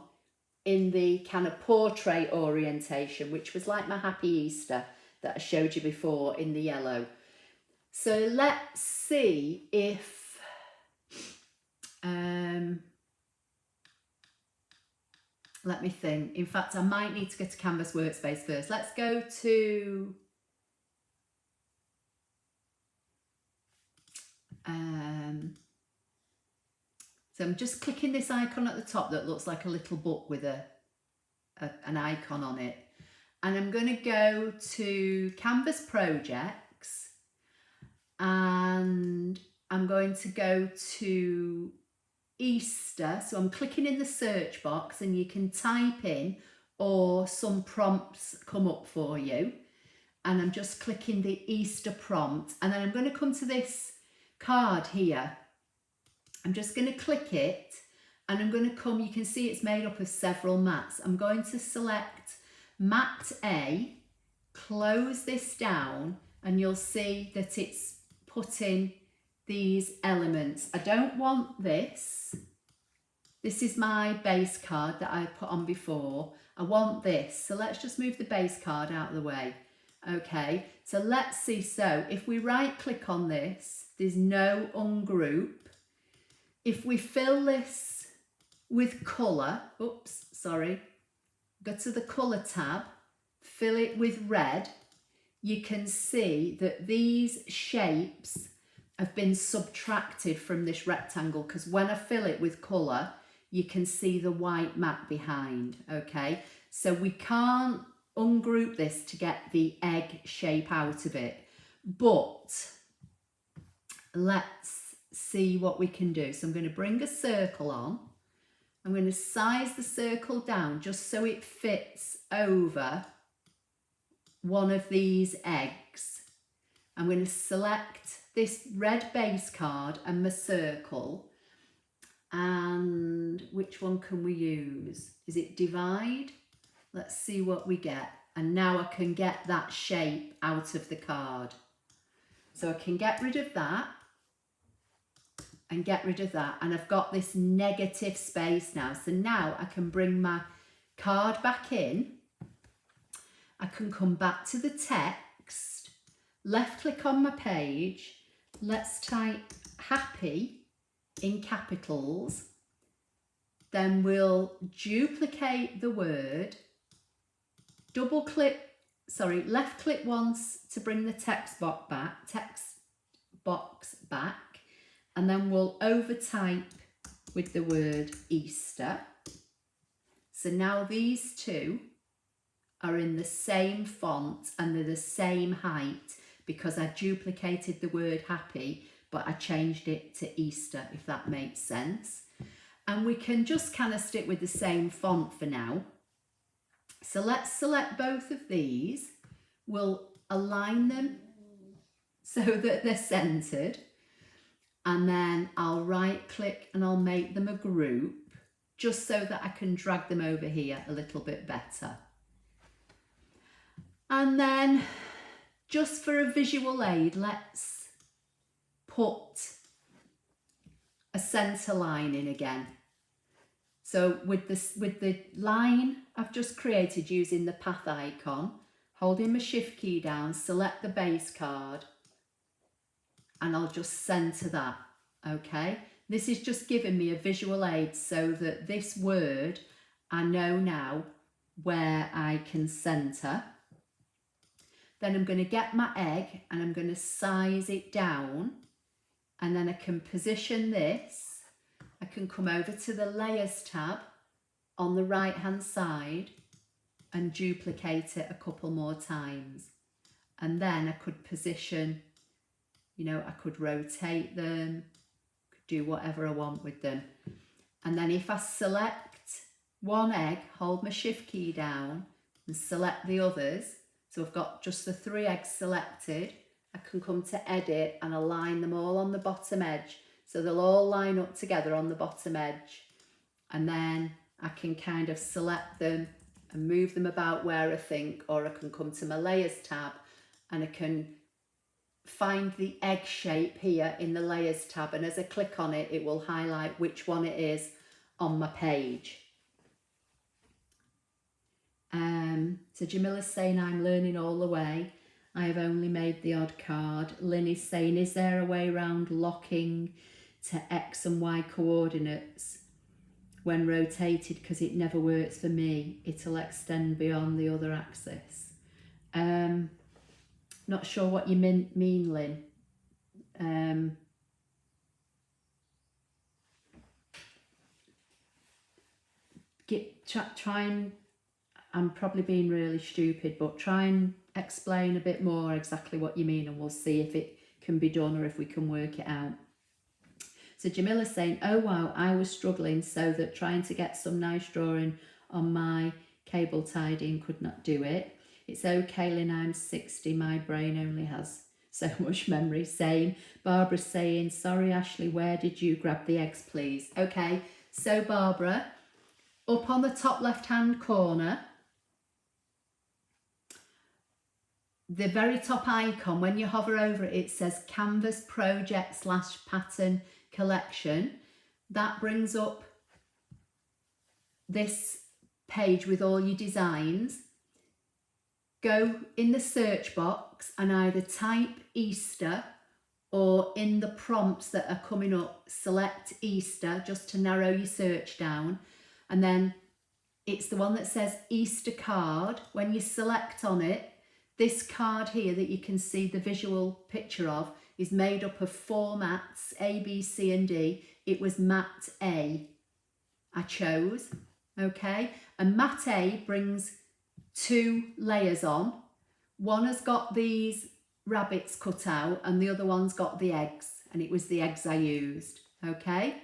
in the kind of portrait orientation, which was like my Happy Easter that I showed you before in the yellow. So let's see if, let me think. In fact, I might need to go to Canvas Workspace first. Let's go to, so I'm just clicking this icon at the top that looks like a little book with an icon on it. And I'm going to go to Canvas Projects, and I'm going to go to Easter. So I'm clicking in the search box, and you can type in, or some prompts come up for you. And I'm just clicking the Easter prompt, and then I'm going to come to this card here. I'm just going to click it, and I'm going to come, you can see it's made up of several mats. I'm going to select mat A, close this down, and you'll see that it's putting these elements. I don't want this. This is my base card that I put on before. I want this. So let's just move the base card out of the way. Okay, so let's see. So if we right click on this, there's no ungroup. If we fill this with colour, oops, sorry, go to the colour tab, fill it with red, you can see that these shapes have been subtracted from this rectangle, because when I fill it with colour, you can see the white mat behind, okay? So we can't ungroup this to get the egg shape out of it, but let's see what we can do. So I'm going to bring a circle on. I'm going to size the circle down just so it fits over one of these eggs. I'm going to select this red base card and my circle. And which one can we use? Is it divide? Let's see what we get. And now I can get that shape out of the card. So I can get rid of that and get rid of that. And I've got this negative space now. So now I can bring my card back in. I can come back to the text, left click on my page. Let's type happy in capitals. Then we'll duplicate the word, left click once to bring the text box back, and then we'll overtype with the word Easter. So now these two are in the same font and they're the same height because I duplicated the word happy, but I changed it to Easter, if that makes sense. And we can just kind of stick with the same font for now. So let's select both of these. We'll align them so that they're centered. And then I'll right click and I'll make them a group just so that I can drag them over here a little bit better. And then just for a visual aid, let's put a center line in again. So with the line I've just created using the path icon, holding my shift key down, select the base card, and I'll just center that, okay? This is just giving me a visual aid so that this word, I know now where I can center. Then I'm going to get my egg and I'm going to size it down, and then I can position this. I can come over to the layers tab on the right hand side and duplicate it a couple more times. And then I could position, you know, I could rotate them, could do whatever I want with them. And then if I select one egg, hold my shift key down and select the others, so I've got just the 3 eggs selected, I can come to edit and align them all on the bottom edge. So they'll all line up together on the bottom edge. And then I can kind of select them and move them about where I think, or I can come to my layers tab and I can find the egg shape here in the layers tab. And as I click on it, it will highlight which one it is on my page. So Jamila's saying, I'm learning all the way. I have only made the odd card. Lynn is saying, is there a way around locking to X and Y coordinates when rotated, because it never works for me? It'll extend beyond the other axis. Not sure what you mean, Lynn. Try and, I'm probably being really stupid, but try and explain a bit more exactly what you mean, and we'll see if it can be done or if we can work it out. So Jamila's saying, oh wow, I was struggling so that trying to get some nice drawing on my cable tidying could not do it. It's okay, Lynn, I'm 60, my brain only has so much memory. Same. Barbara's saying, sorry Ashley, where did you grab the eggs, please? Okay, so Barbara, up on the top left hand corner, the very top icon, when you hover over it, it says Canvas Project / Pattern Collection. That brings up this page with all your designs. Go in the search box and either type Easter, or in the prompts that are coming up, select Easter just to narrow your search down. And then It's the one that says Easter card. When you select on it, this card here that you can see the visual picture of is made up of 4 mats, A, B, C and D. It was mat A I chose, okay? And mat A brings 2 layers on. One has got these rabbits cut out and the other one's got the eggs, and it was the eggs I used, okay?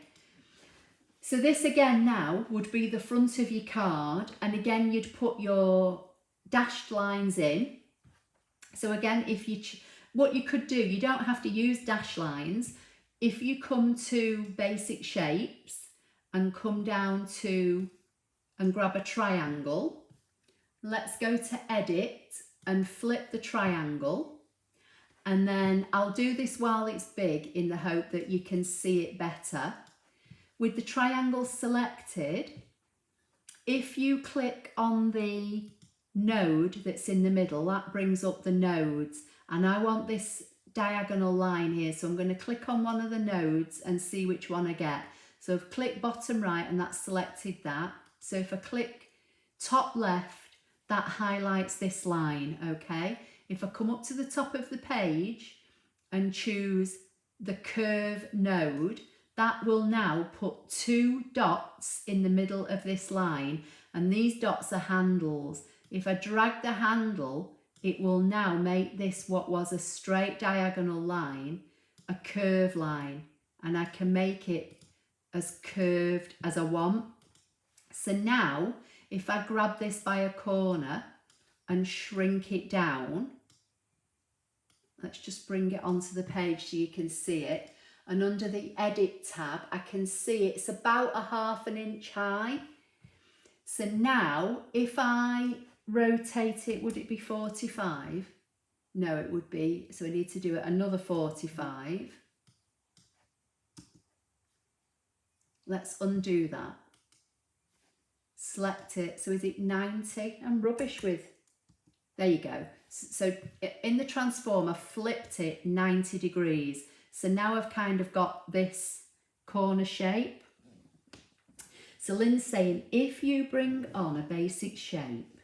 So this again now would be the front of your card, and again you'd put your dashed lines in. So again, if you what you could do, you don't have to use dash lines. If you come to basic shapes and come down to and grab a triangle, let's go to edit and flip the triangle, and then I'll do this while it's big in the hope that you can see it better. With the triangle selected, if you click on the node that's in the middle, that brings up the nodes, and I want this diagonal line here, so I'm going to click on one of the nodes and see which one I get. So I've clicked bottom right and that's selected that. So if I click top left, that highlights this line, okay? If I come up to the top of the page and choose the curve node, that will now put 2 dots in the middle of this line, and these dots are handles. If I drag the handle, it will now make this, what was a straight diagonal line, a curve line, and I can make it as curved as I want. So now if I grab this by a corner and shrink it down, let's just bring it onto the page so you can see it. And under the edit tab, I can see it's about 1/2 inch high. So now if I rotate it, would it be 45? No, it would be, so I need to do it another 45. Let's undo that. Select it. So is it 90? I'm rubbish with, there you go. So in the transform, I flipped it 90 degrees. So now I've kind of got this corner shape. So Lynn's saying, if you bring on a basic shape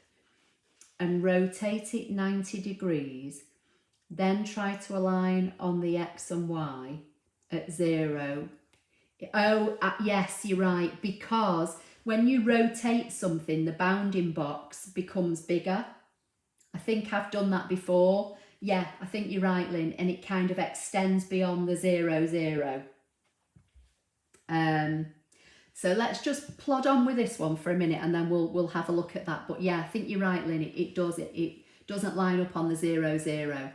and rotate it 90 degrees, then try to align on the X and Y at 0. Oh, yes, you're right, because when you rotate something, the bounding box becomes bigger. I think I've done that before. Yeah, I think you're right, Lynn, and it kind of extends beyond the 0, 0. So let's just plod on with this one for a minute and then we'll have a look at that. But yeah, I think you're right, Lynn, it doesn't line up on the 0, 0.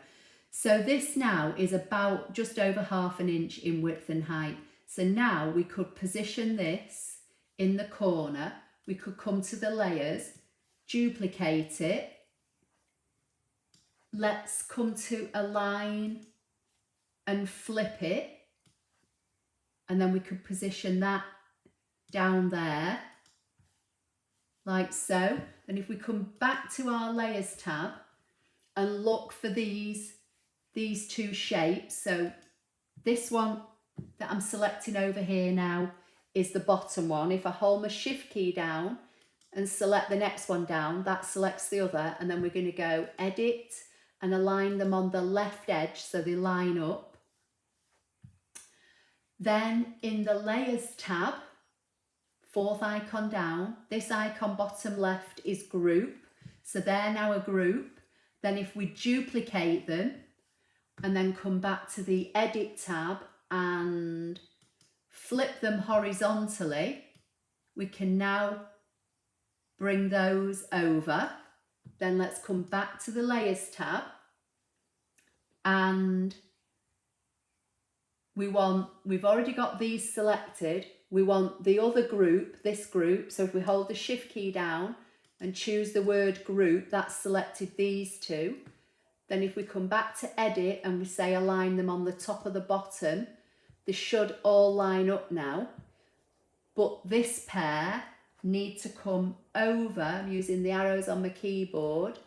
So this now is about just over 1/2 inch in width and height. So now we could position this in the corner. We could come to the layers, duplicate it. Let's come to align and flip it. And then we could position that down there, like so. And if we come back to our layers tab and look for these 2 shapes, so this one that I'm selecting over here now is the bottom one. If I hold my shift key down and select the next one down, that selects the other, and then we're going to go edit and align them on the left edge so they line up. Then in the layers tab, 4th icon down, this icon bottom left is group, so they're now a group. Then if we duplicate them and then come back to the edit tab and flip them horizontally, we can now bring those over. Then let's come back to the layers tab, and we've already got these selected. We want the other group, this group. So if we hold the shift key down and choose the word group, that's selected these 2. Then if we come back to edit and we say align them on the top of the bottom, they should all line up now. But this pair need to come over. I'm using the arrows on my keyboard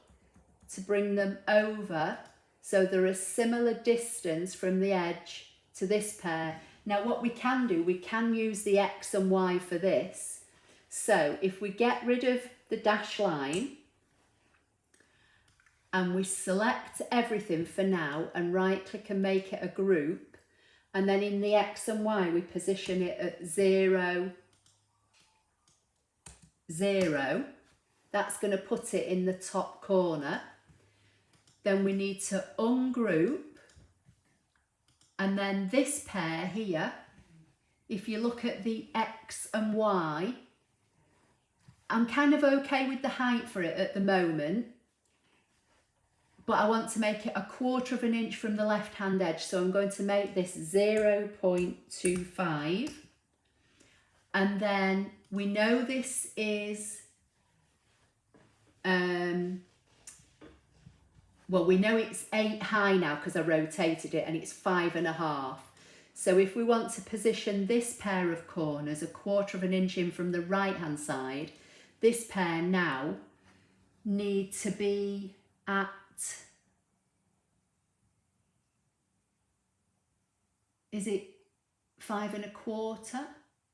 to bring them over so they're a similar distance from the edge to this pair. Now what we can do, we can use the X and Y for this. So if we get rid of the dash line and we select everything for now and right click and make it a group, and then in the X and Y we position it at 0, 0, that's going to put it in the top corner. Then we need to ungroup, and then this pair here, if you look at the X and Y, I'm kind of okay with the height for it at the moment, but I want to make it 1/4 of an inch from the left hand edge, so I'm going to make this 0.25, and then we know this is well, we know it's 8 high now because I rotated it, and it's 5.5. So if we want to position this pair of corners 1/4 of an inch in from the right hand side, this pair now need to be at, is it 5.25?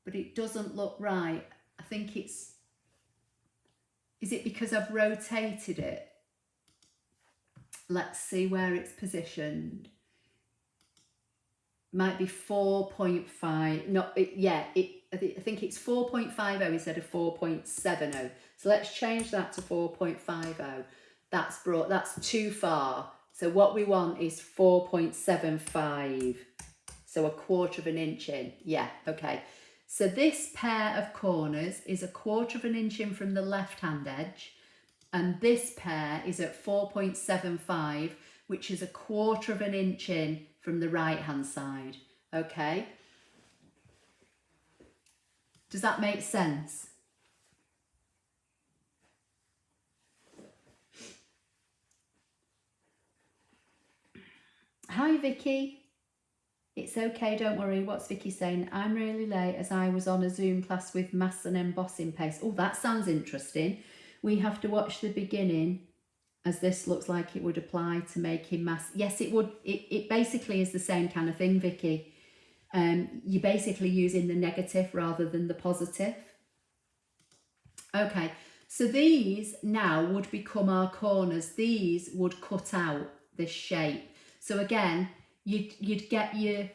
But it doesn't look right. I think it's, is it because I've rotated it? Let's see where it's positioned. Might be 4.5. No, I think it's 4.50 instead of 4.70. So let's change that to 4.50. That's too far. So what we want is 4.75. So 1/4 of an inch in. Yeah, okay. So this pair of corners is 1/4 of an inch in from the left hand edge, and this pair is at 4.75, which is 1/4 of an inch in from the right hand side. Okay, does that make sense? Hi Vicky. It's okay, don't worry. What's Vicky saying? I'm really late as I was on a Zoom class with maths and embossing paste. Oh, that sounds interesting. We have to watch the beginning, as this looks like it would apply to making maths. Yes, it would. It basically is the same kind of thing, Vicky. You're basically using the negative rather than the positive. Okay, so these now would become our corners. These would cut out this shape. So again, you'd get your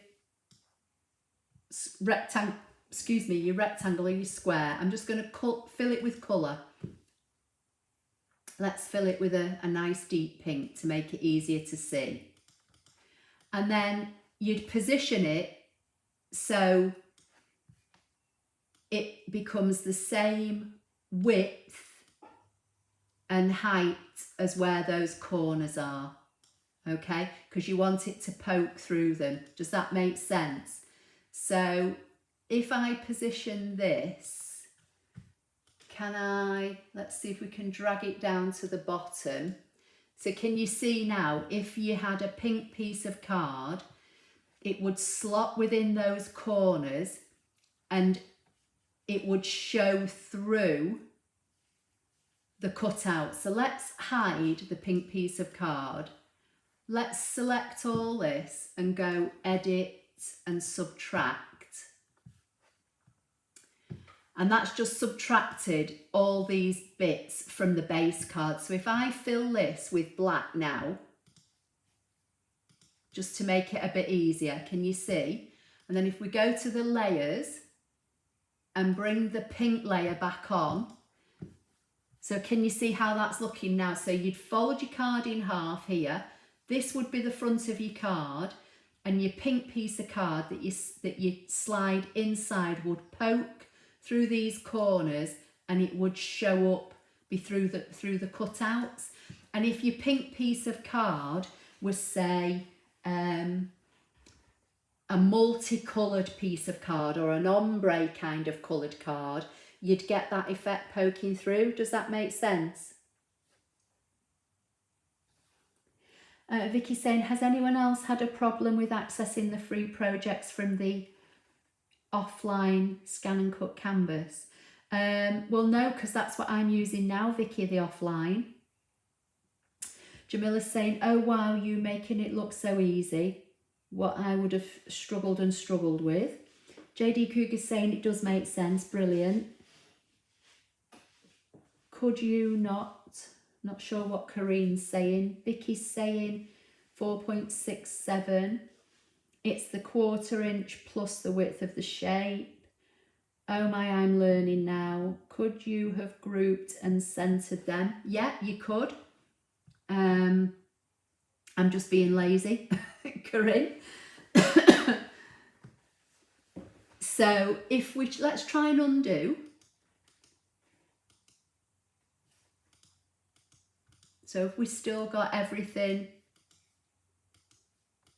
rectangle, your rectangle or your square. I'm just going to fill it with colour. Let's fill it with a nice deep pink to make it easier to see. And then you'd position it so it becomes the same width and height as where those corners are. Okay, because you want it to poke through them. Does that make sense? So if I position this, let's see if we can drag it down to the bottom. So can you see now, if you had a pink piece of card, it would slot within those corners and it would show through the cutout. So let's hide the pink piece of card. Let's select all this and go edit and subtract. And that's just subtracted all these bits from the base card. So if I fill this with black now, just to make it a bit easier, can you see? And then if we go to the layers and bring the pink layer back on, so can you see how that's looking now? So you'd fold your card in half here. This would be the front of your card, and your pink piece of card that you slide inside would poke through these corners, and it would show up through the cutouts. And if your pink piece of card was, say, a multicoloured piece of card or an ombre kind of coloured card, you'd get that effect poking through. Does that make sense? Vicky's saying, has anyone else had a problem with accessing the free projects from the offline ScanNCut canvas? Well, no, because that's what I'm using now, Vicky, the offline. Jamila's saying, oh wow, you making it look so easy. What I would have struggled with. JD Cougar's saying it does make sense, brilliant. could you not sure what Kareen's saying. Vicky's saying 4.67. It's the 1/4 inch plus the width of the shape. Oh my, I'm learning now. Could you have grouped and centered them? Yeah, you could. I'm just being lazy, Kareen. So if let's try and undo. So if we've still got everything,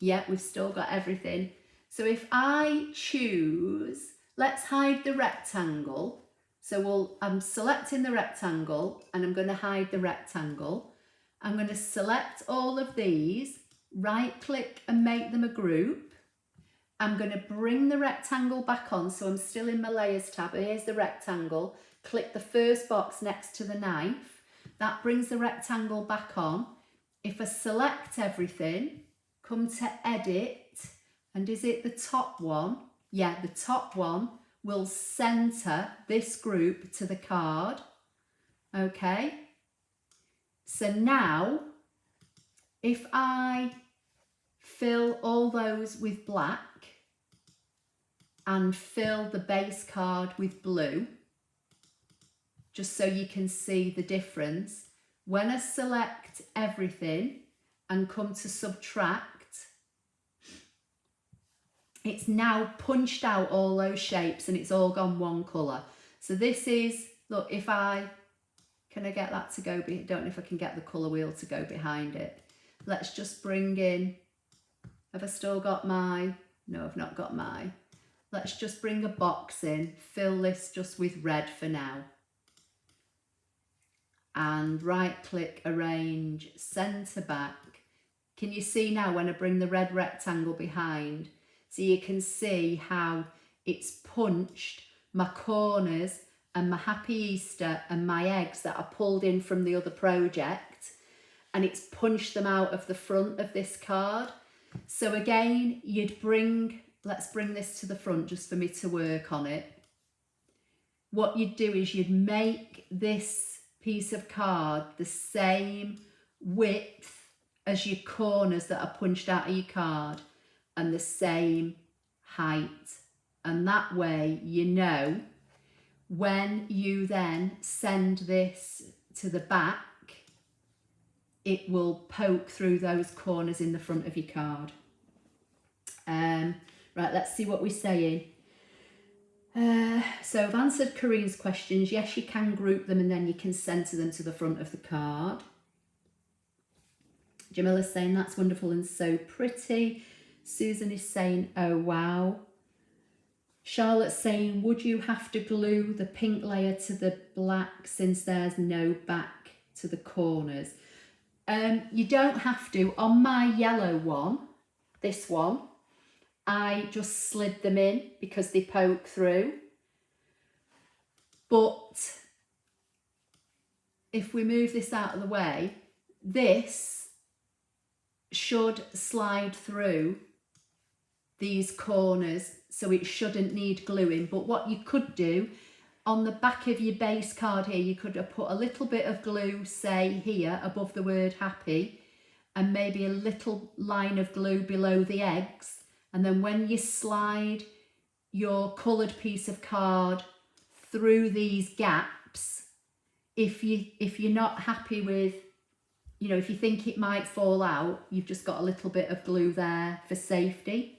yeah, we've still got everything. So if I choose, let's hide the rectangle. So I'm selecting the rectangle and I'm going to hide the rectangle. I'm going to select all of these, right click and make them a group. I'm going to bring the rectangle back on. So I'm still in my layers tab. Here's the rectangle. Click the first box next to the knife. That brings the rectangle back on. If I select everything, come to edit, and is it the top one? Yeah, the top one will center this group to the card. Okay. So now, if I fill all those with black and fill the base card with blue, just so you can see the difference, when I select everything and come to subtract, it's now punched out all those shapes and it's all gone one colour. So this is, look, if I, can I get that to go, don't know if I can get the colour wheel to go behind it. Let's just bring in, have I still got my, no, I've not got my. Let's just bring a box in, fill this just with red for now. And right click, arrange, centre back. Can you see now when I bring the red rectangle behind? So you can see how it's punched my corners and my Happy Easter and my eggs that I pulled in from the other project, and it's punched them out of the front of this card. So again, let's bring this to the front just for me to work on it. What you'd do is you'd make this piece of card the same width as your corners that are punched out of your card, and the same height. And that way, you know, when you then send this to the back, it will poke through those corners in the front of your card. Right, let's see what we're saying. So I've answered Kareen's questions. Yes, you can group them and then you can centre them to the front of the card. Jamila's saying that's wonderful and so pretty. Susan is saying, oh wow. Charlotte's saying, would you have to glue the pink layer to the black since there's no back to the corners? You don't have to. On my yellow one, this one, I just slid them in because they poke through. But if we move this out of the way, this should slide through these corners, so it shouldn't need gluing. But what you could do on the back of your base card here, you could have put a little bit of glue, say here above the word happy, and maybe a little line of glue below the eggs. And then when you slide your coloured piece of card through these gaps, if you're not happy with, you know, if you think it might fall out, you've just got a little bit of glue there for safety.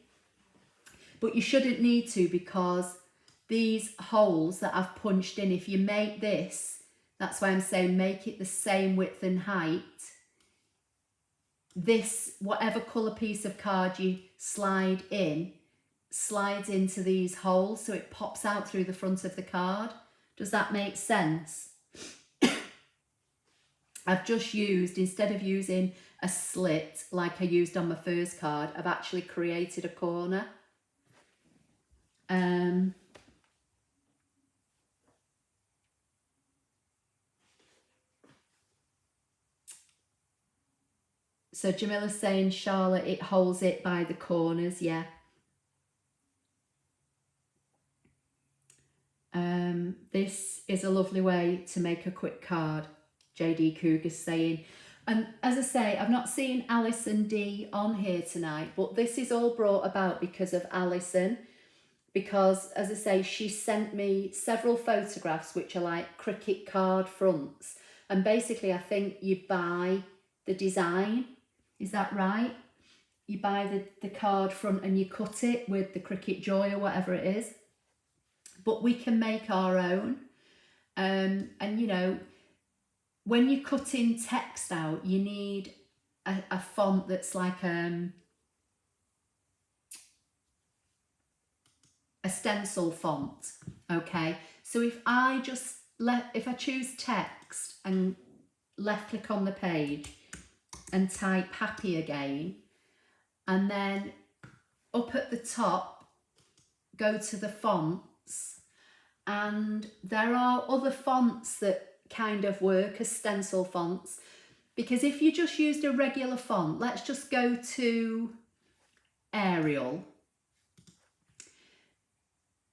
But you shouldn't need to, because these holes that I've punched in, if you make this, that's why I'm saying make it the same width and height. This, whatever colour piece of card you slide in, slides into these holes, so it pops out through the front of the card. Does that make sense? I've just used, instead of using a slit like I used on my first card, I've actually created a corner. So Jamila's saying, Charlotte, it holds it by the corners, yeah. This is a lovely way to make a quick card, JD Cougar's saying. And as I say, I've not seen Alison D on here tonight, but this is all brought about because of Alison. Because, as I say, she sent me several photographs which are like cricket card fronts. And basically, I think you buy the design. Is that right? You buy the card front and you cut it with the Cricket Joy or whatever it is. But we can make our own. And, you know, when you're cutting text out, you need a font that's like a stencil font. Okay, so if I choose text and left click on the page and type happy again, and then up at the top go to the fonts, and there are other fonts that kind of work as stencil fonts, because if you just used a regular font, let's just go to Arial,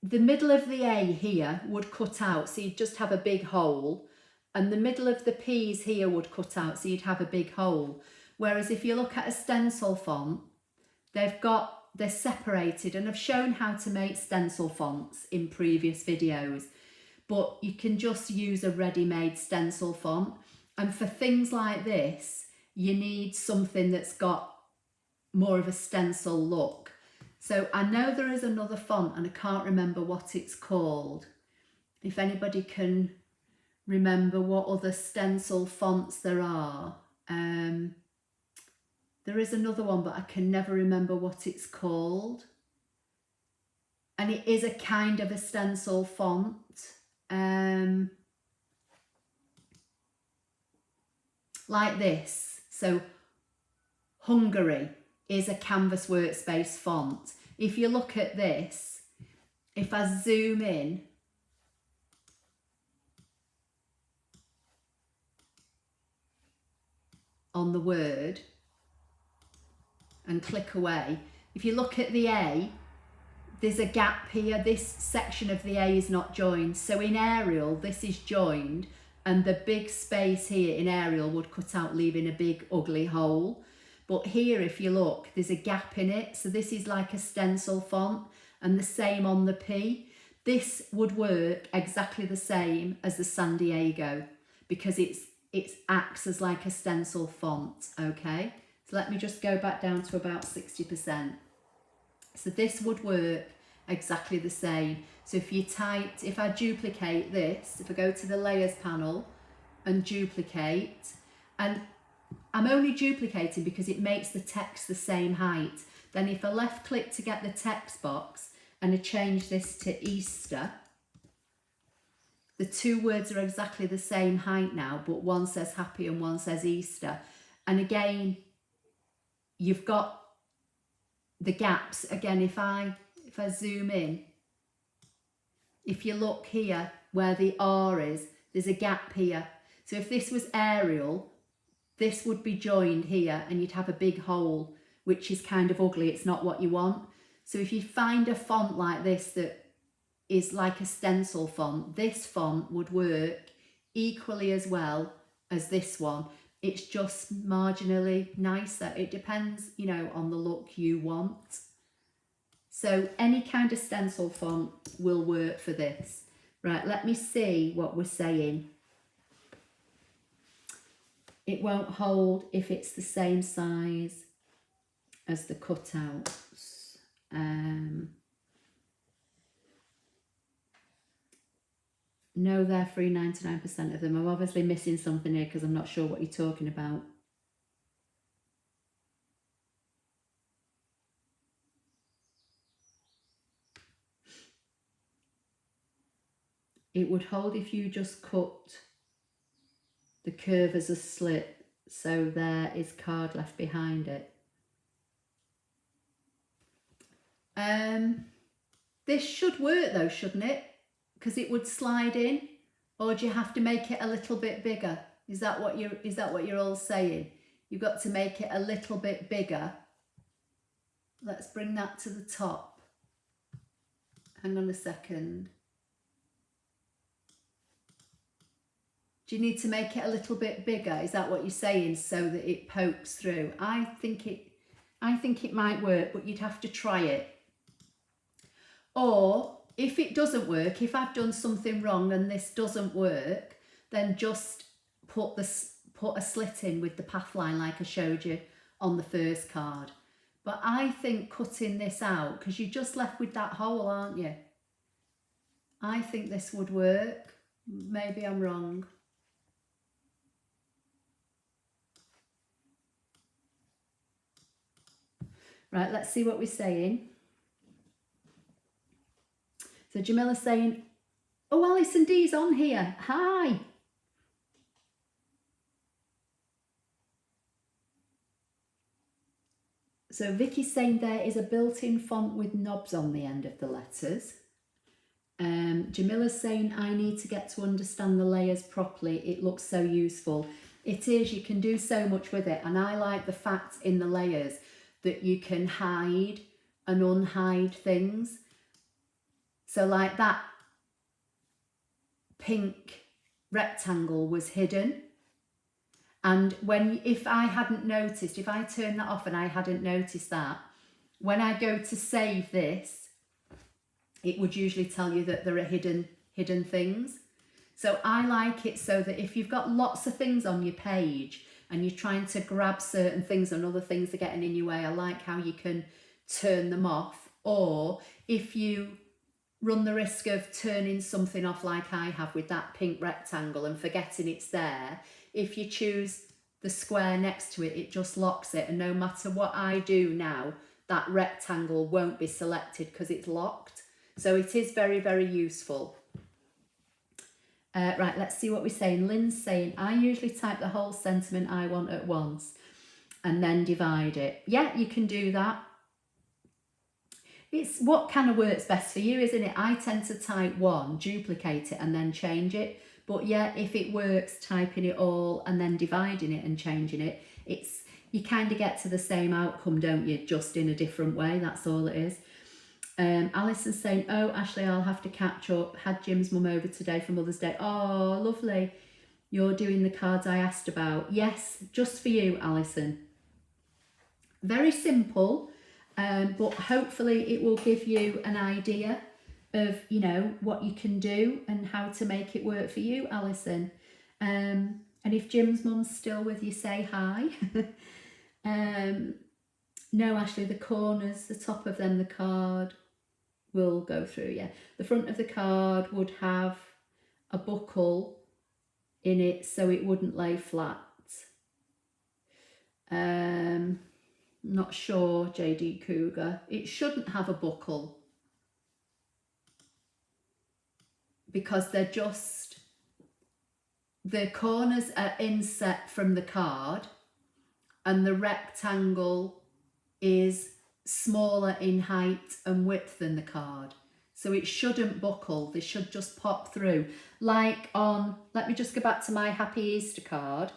the middle of the A here would cut out, so you'd just have a big hole, and the middle of the P's here would cut out, so you'd have a big hole. Whereas if you look at a stencil font, they're separated, and I've shown how to make stencil fonts in previous videos, but you can just use a ready-made stencil font. And for things like this, you need something that's got more of a stencil look. So I know there is another font and I can't remember what it's called. If anybody can remember what other stencil fonts there are. There is another one, but I can never remember what it's called. And it is a kind of a stencil font. Like this. So Hungary is a Canvas Workspace font. If you look at this, if I zoom in, on the word and click away, if you look at the A, there's a gap here. This section of the A is not joined. So in Arial, this is joined, and the big space here in Arial would cut out, leaving a big ugly hole. But here, if you look, there's a gap in it. So this is like a stencil font, and the same on the P. This would work exactly the same as the San Diego, because it acts as like a stencil font, okay? So let me just go back down to about 60%. So this would work exactly the same. So if I duplicate this, if I go to the layers panel and duplicate, and I'm only duplicating because it makes the text the same height. Then if I left click to get the text box and I change this to Easter, the two words are exactly the same height now, but one says happy and one says Easter. And again, you've got the gaps. Again, if I zoom in, if you look here where the R is, there's a gap here. So if this was Arial, this would be joined here and you'd have a big hole, which is kind of ugly. It's not what you want. So if you find a font like this that is like a stencil font, this font would work equally as well as this one. It's just marginally nicer. It depends, you know, on the look you want. So any kind of stencil font will work for this. Right, let me see what we're saying. It won't hold if it's the same size as the cutouts. No, they're free, 99% of them. I'm obviously missing something here because I'm not sure what you're talking about. It would hold if you just cut the curve as a slit, so there is card left behind it. This should work though, shouldn't it? Because it would slide in, or do you have to make it a little bit bigger? Is that what you're all saying? You've got to make it a little bit bigger. Let's bring that to the top. Hang on a second. Do you need to make it a little bit bigger? Is that what you're saying, so that it pokes through? I think it might work, but you'd have to try it. Or if it doesn't work, if I've done something wrong and this doesn't work, then just put a slit in with the path line like I showed you on the first card. But I think cutting this out, because you're just left with that hole, aren't you? I think this would work. Maybe I'm wrong. Right, let's see what we're saying. So Jamila's saying, oh, Alison D's on here. Hi. So Vicky's saying there is a built-in font with knobs on the end of the letters. Jamila's saying, I need to get to understand the layers properly. It looks so useful. It is, you can do so much with it. And I like the fact in the layers that you can hide and unhide things. So like that pink rectangle was hidden. And if I hadn't noticed, if I turned that off and I hadn't noticed that, when I go to save this, it would usually tell you that there are hidden things. So I like it so that if you've got lots of things on your page and you're trying to grab certain things and other things are getting in your way, I like how you can turn them off. Or if you run the risk of turning something off like I have with that pink rectangle and forgetting it's there, if you choose the square next to it, it just locks it, and no matter what I do now, that rectangle won't be selected because it's locked. So it is very, very useful. Right, let's see what we're saying. Lynn's saying, I usually type the whole sentiment I want at once and then divide it. Yeah, you can do that. It's what kind of works best for you, isn't it? I tend to type one, duplicate it and then change it. But yeah, if it works typing it all and then dividing it and changing it, you kind of get to the same outcome, don't you? Just in a different way, that's all it is. Alison's saying, oh, Ashley, I'll have to catch up. Had Jim's mum over today for Mother's Day. Oh, lovely. You're doing the cards I asked about. Yes, just for you, Alison. Very simple, but hopefully it will give you an idea of, you know, what you can do and how to make it work for you, Alison. And if Jim's mum's still with you, say hi. No, Ashley, the corners, the top of them, the card will go through, yeah. The front of the card would have a buckle in it so it wouldn't lay flat. Not sure, JD Cougar. It shouldn't have a buckle because they're just, the corners are inset from the card and the rectangle is smaller in height and width than the card. So it shouldn't buckle, they should just pop through. Like on, let me just go back to my Happy Easter card.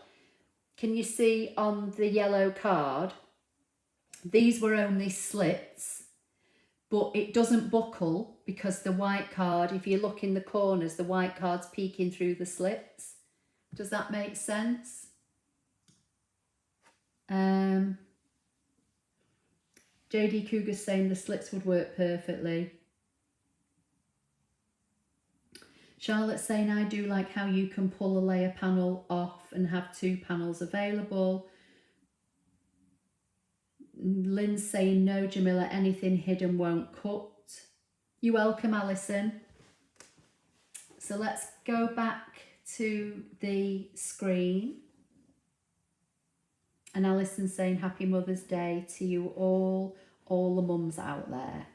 Can you see on the yellow card, these were only slits, but it doesn't buckle because the white card, if you look in the corners, the white card's peeking through the slits. Does that make sense? JD Cougar's saying the slits would work perfectly. Charlotte's saying, I do like how you can pull a layer panel off and have two panels available. Lynn's saying, no, Jamila, anything hidden won't cut. You're welcome, Alison. So let's go back to the screen. And Alison's saying, happy Mother's Day to you all the mums out there.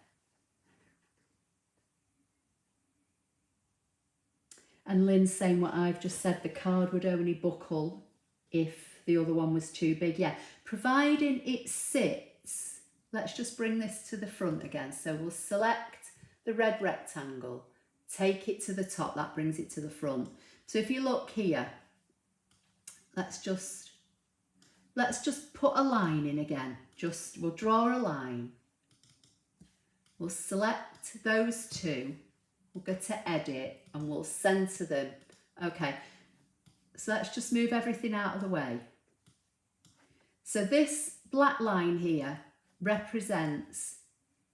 And Lynn's saying what I've just said, the card would only buckle if the other one was too big. Yeah, providing it sits, let's just bring this to the front again. So we'll select the red rectangle, take it to the top, that brings it to the front. So if you look here, let's just put a line in again. We'll draw a line. We'll select those two. We'll go to edit and we'll center them. Okay, So let's just move everything out of the way. So this black line here represents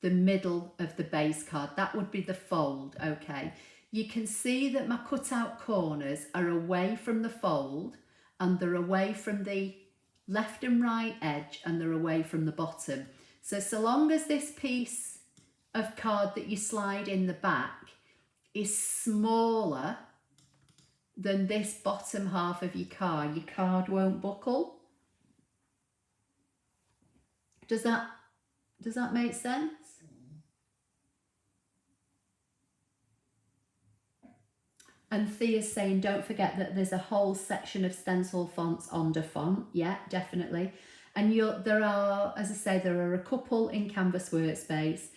the middle of the base card. That would be the fold, okay? You can see that my cutout corners are away from the fold, and they're away from the left and right edge, and they're away from the bottom. So long as this piece of card that you slide in the back is smaller than this bottom half of your card won't buckle. Does that make sense? And Thea's saying, don't forget that there's a whole section of stencil fonts under font. Yeah, definitely. And there are, as I say, there are a couple in Canvas Workspace,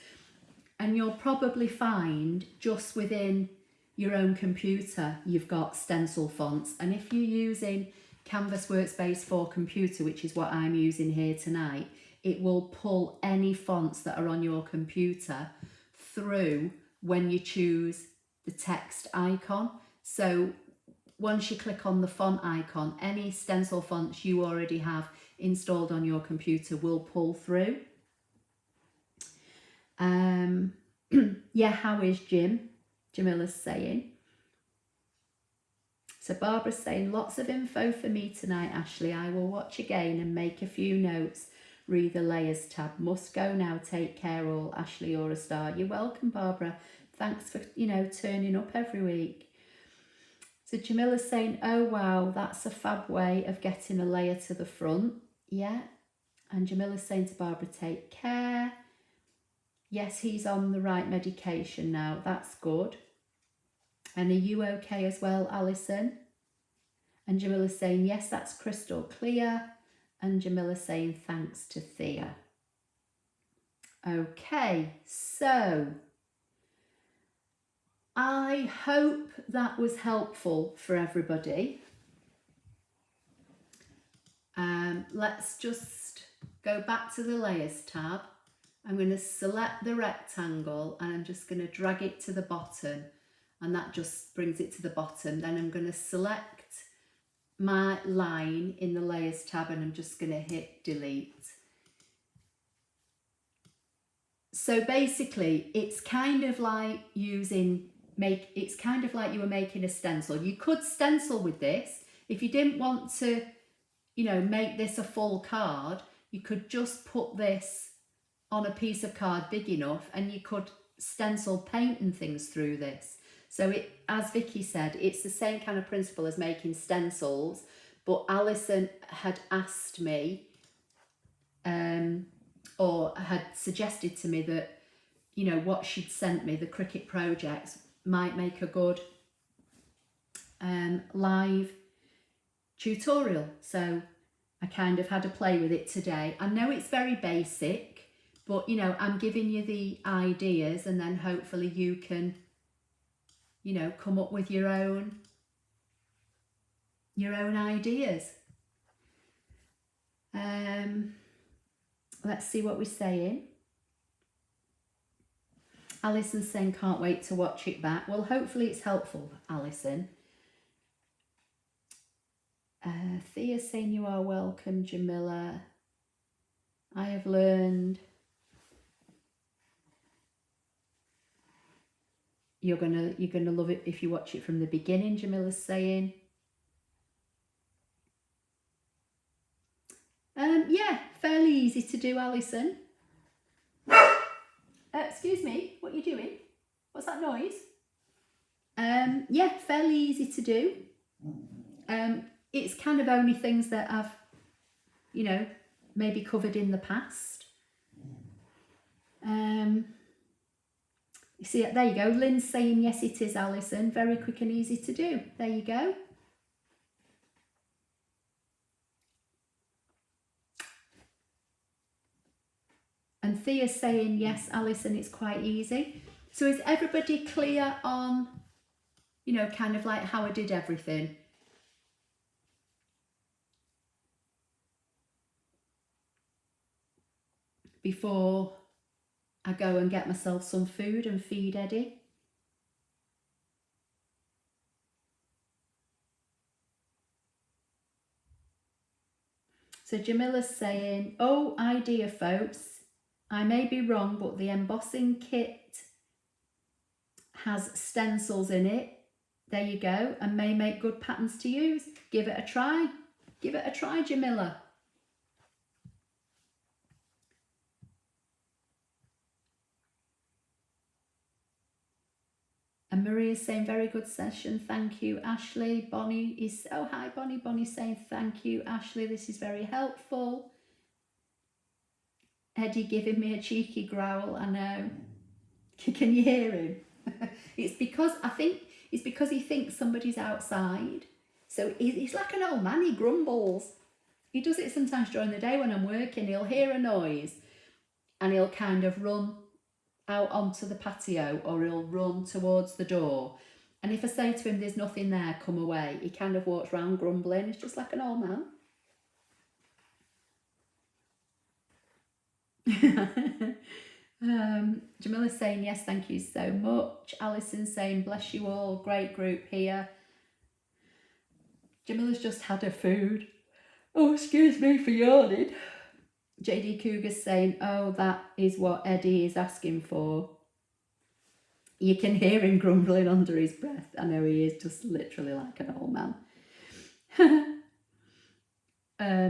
and you'll probably find just within your own computer, you've got stencil fonts. And if you're using Canvas Workspace for computer, which is what I'm using here tonight, it will pull any fonts that are on your computer through when you choose the text icon. So once you click on the font icon, any stencil fonts you already have installed on your computer will pull through. Yeah, how is Jim? Jamila's saying. So Barbara's saying, lots of info for me tonight, Ashley. I will watch again and make a few notes. Read the layers tab. Must go now. Take care all. Ashley, you're a star. You're welcome, Barbara. Thanks for, turning up every week. So Jamila's saying, oh, wow, that's a fab way of getting a layer to the front. Yeah. And Jamila's saying to Barbara, take care. Yes, he's on the right medication now. That's good. And are you okay as well, Alison? And Jamila's saying, yes, that's crystal clear. And Jamila's saying, thanks to Thea. Okay, so I hope that was helpful for everybody. Let's just go back to the layers tab. I'm going to select the rectangle and I'm just going to drag it to the bottom, and that just brings it to the bottom. Then I'm going to select my line in the layers tab and I'm just going to hit delete. So basically it's kind of like it's kind of like you were making a stencil. You could stencil with this. If you didn't want to, make this a full card, you could just put this on a piece of card big enough and you could stencil paint and things through this. So as Vicky said, it's the same kind of principle as making stencils, but Alison had asked me or had suggested to me that, what she'd sent me, the Cricut projects, might make a good live tutorial. So I kind of had a play with it today. I know it's very basic, but I'm giving you the ideas, and then hopefully you can, come up with your own ideas. Let's see what we're saying. Alison's saying, can't wait to watch it back. Well, hopefully it's helpful, Alison. Thea's saying, you are welcome, Jamila. I have learned you're gonna love it if you watch it from the beginning, Jamila's saying. Yeah, fairly easy to do, Alison. Excuse me, what are you doing? What's that noise? Yeah, fairly easy to do. It's kind of only things that I've, maybe covered in the past. You see, there you go. Lynn's saying, yes, it is, Alison. Very quick and easy to do. There you go. And Thea's saying, yes, Alison, it's quite easy. So is everybody clear on, kind of like how I did everything? Before I go and get myself some food and feed Eddie. So Jamila's saying, oh, idea, folks. I may be wrong, but the embossing kit has stencils in it. There you go, and may make good patterns to use. Give it a try. Give it a try, Jamila. And Maria's saying, very good session. Thank you, Ashley. Bonnie is, oh, hi, Bonnie. Bonnie's saying, thank you, Ashley. This is very helpful. Eddie giving me a cheeky growl. I know. Can you hear him? It's because, I think, it's because he thinks somebody's outside. So he's like an old man, he grumbles. He does it sometimes during the day when I'm working. He'll hear a noise and he'll kind of run out onto the patio, or he'll run towards the door. And if I say to him, there's nothing there, come away, he kind of walks around grumbling. It's just like an old man. Jamila's saying, yes, thank you so much. Alison saying, bless you all, great group here. Jamila's just had her food. Oh, excuse me for yawning. JD Cougar's saying, oh, that is what Eddie is asking for. You can hear him grumbling under his breath. I know he is just literally like an old man.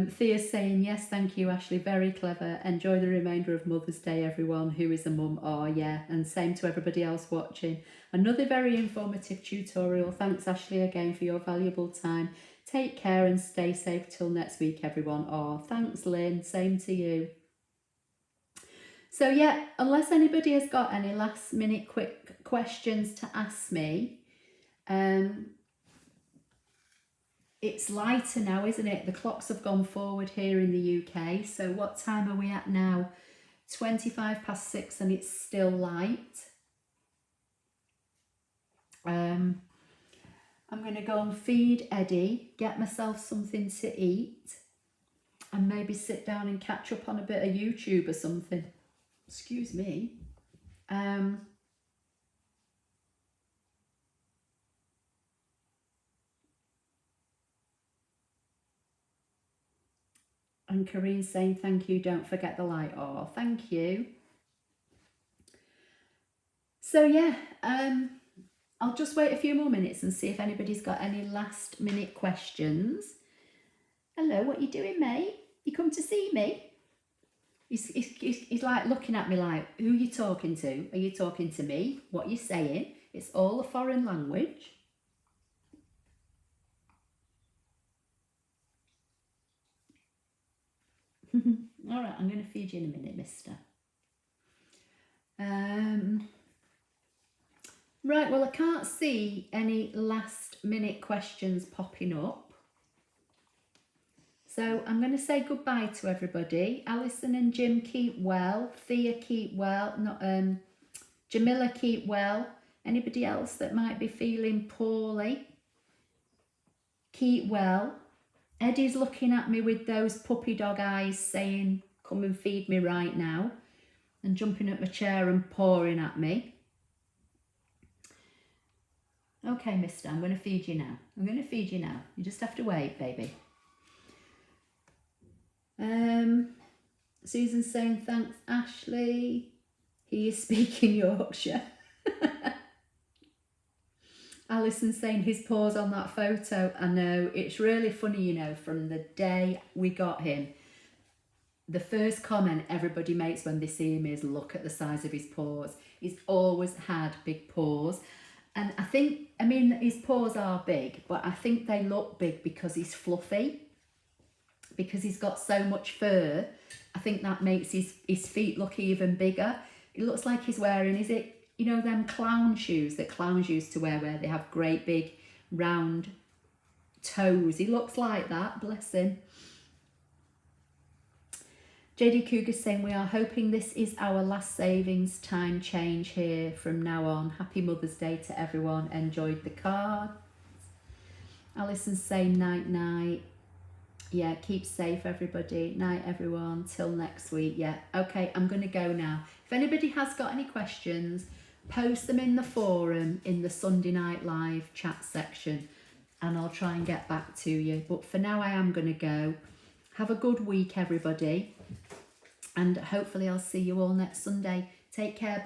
Thea's saying, yes, thank you, Ashley, very clever. Enjoy the remainder of Mother's Day, everyone who is a mum. Oh, yeah, and same to everybody else watching. Another very informative tutorial. Thanks, Ashley, again for your valuable time. Take care and stay safe till next week, everyone. Oh, thanks, Lynn. Same to you. So, yeah, unless anybody has got any last minute quick questions to ask me, it's lighter now, isn't it? The clocks have gone forward here in the UK. So what time are we at now? 6:25, and it's still light. I'm going to go and feed Eddie, get myself something to eat, and maybe sit down and catch up on a bit of YouTube or something. Excuse me. And Kareen's saying, thank you, don't forget the light. Oh, thank you. So yeah, I'll just wait a few more minutes and see if anybody's got any last minute questions. Hello, what you doing, mate? You come to see me? He's like looking at me like, who are you talking to? Are you talking to me? What are you saying? It's all a foreign language. All right, I'm going to feed you in a minute, mister. Right, well, I can't see any last minute questions popping up. So I'm going to say goodbye to everybody. Alison and Jim, keep well. Thea, keep well. Jamila, keep well. Anybody else that might be feeling poorly, keep well. Eddie's looking at me with those puppy dog eyes saying, come and feed me right now, and jumping at my chair and pawing at me. Okay, mister, I'm going to feed you now. I'm going to feed you now. You just have to wait, baby. Susan's saying, thanks, Ashley. He is speaking Yorkshire. Alison's saying his paws on that photo. I know, it's really funny, you know, from the day we got him, the first comment everybody makes when they see him is, look at the size of his paws. He's always had big paws. And I think, I mean, his paws are big, but I think they look big because he's fluffy. Because he's got so much fur, I think that makes his feet look even bigger. It looks like he's wearing, is it, you know, them clown shoes that clowns used to wear where they have great big round toes. He looks like that, bless him. JD Cougar's saying, we are hoping this is our last savings time change here from now on. Happy Mother's Day to everyone. Enjoyed the cards. Alison's saying night night. Yeah, keep safe, everybody. Night, everyone. Till next week. Yeah, okay, I'm going to go now. If anybody has got any questions, post them in the forum in the Sunday Night Live chat section, and I'll try and get back to you. But for now, I am going to go. Have a good week, everybody. And hopefully I'll see you all next Sunday. Take care. Bye.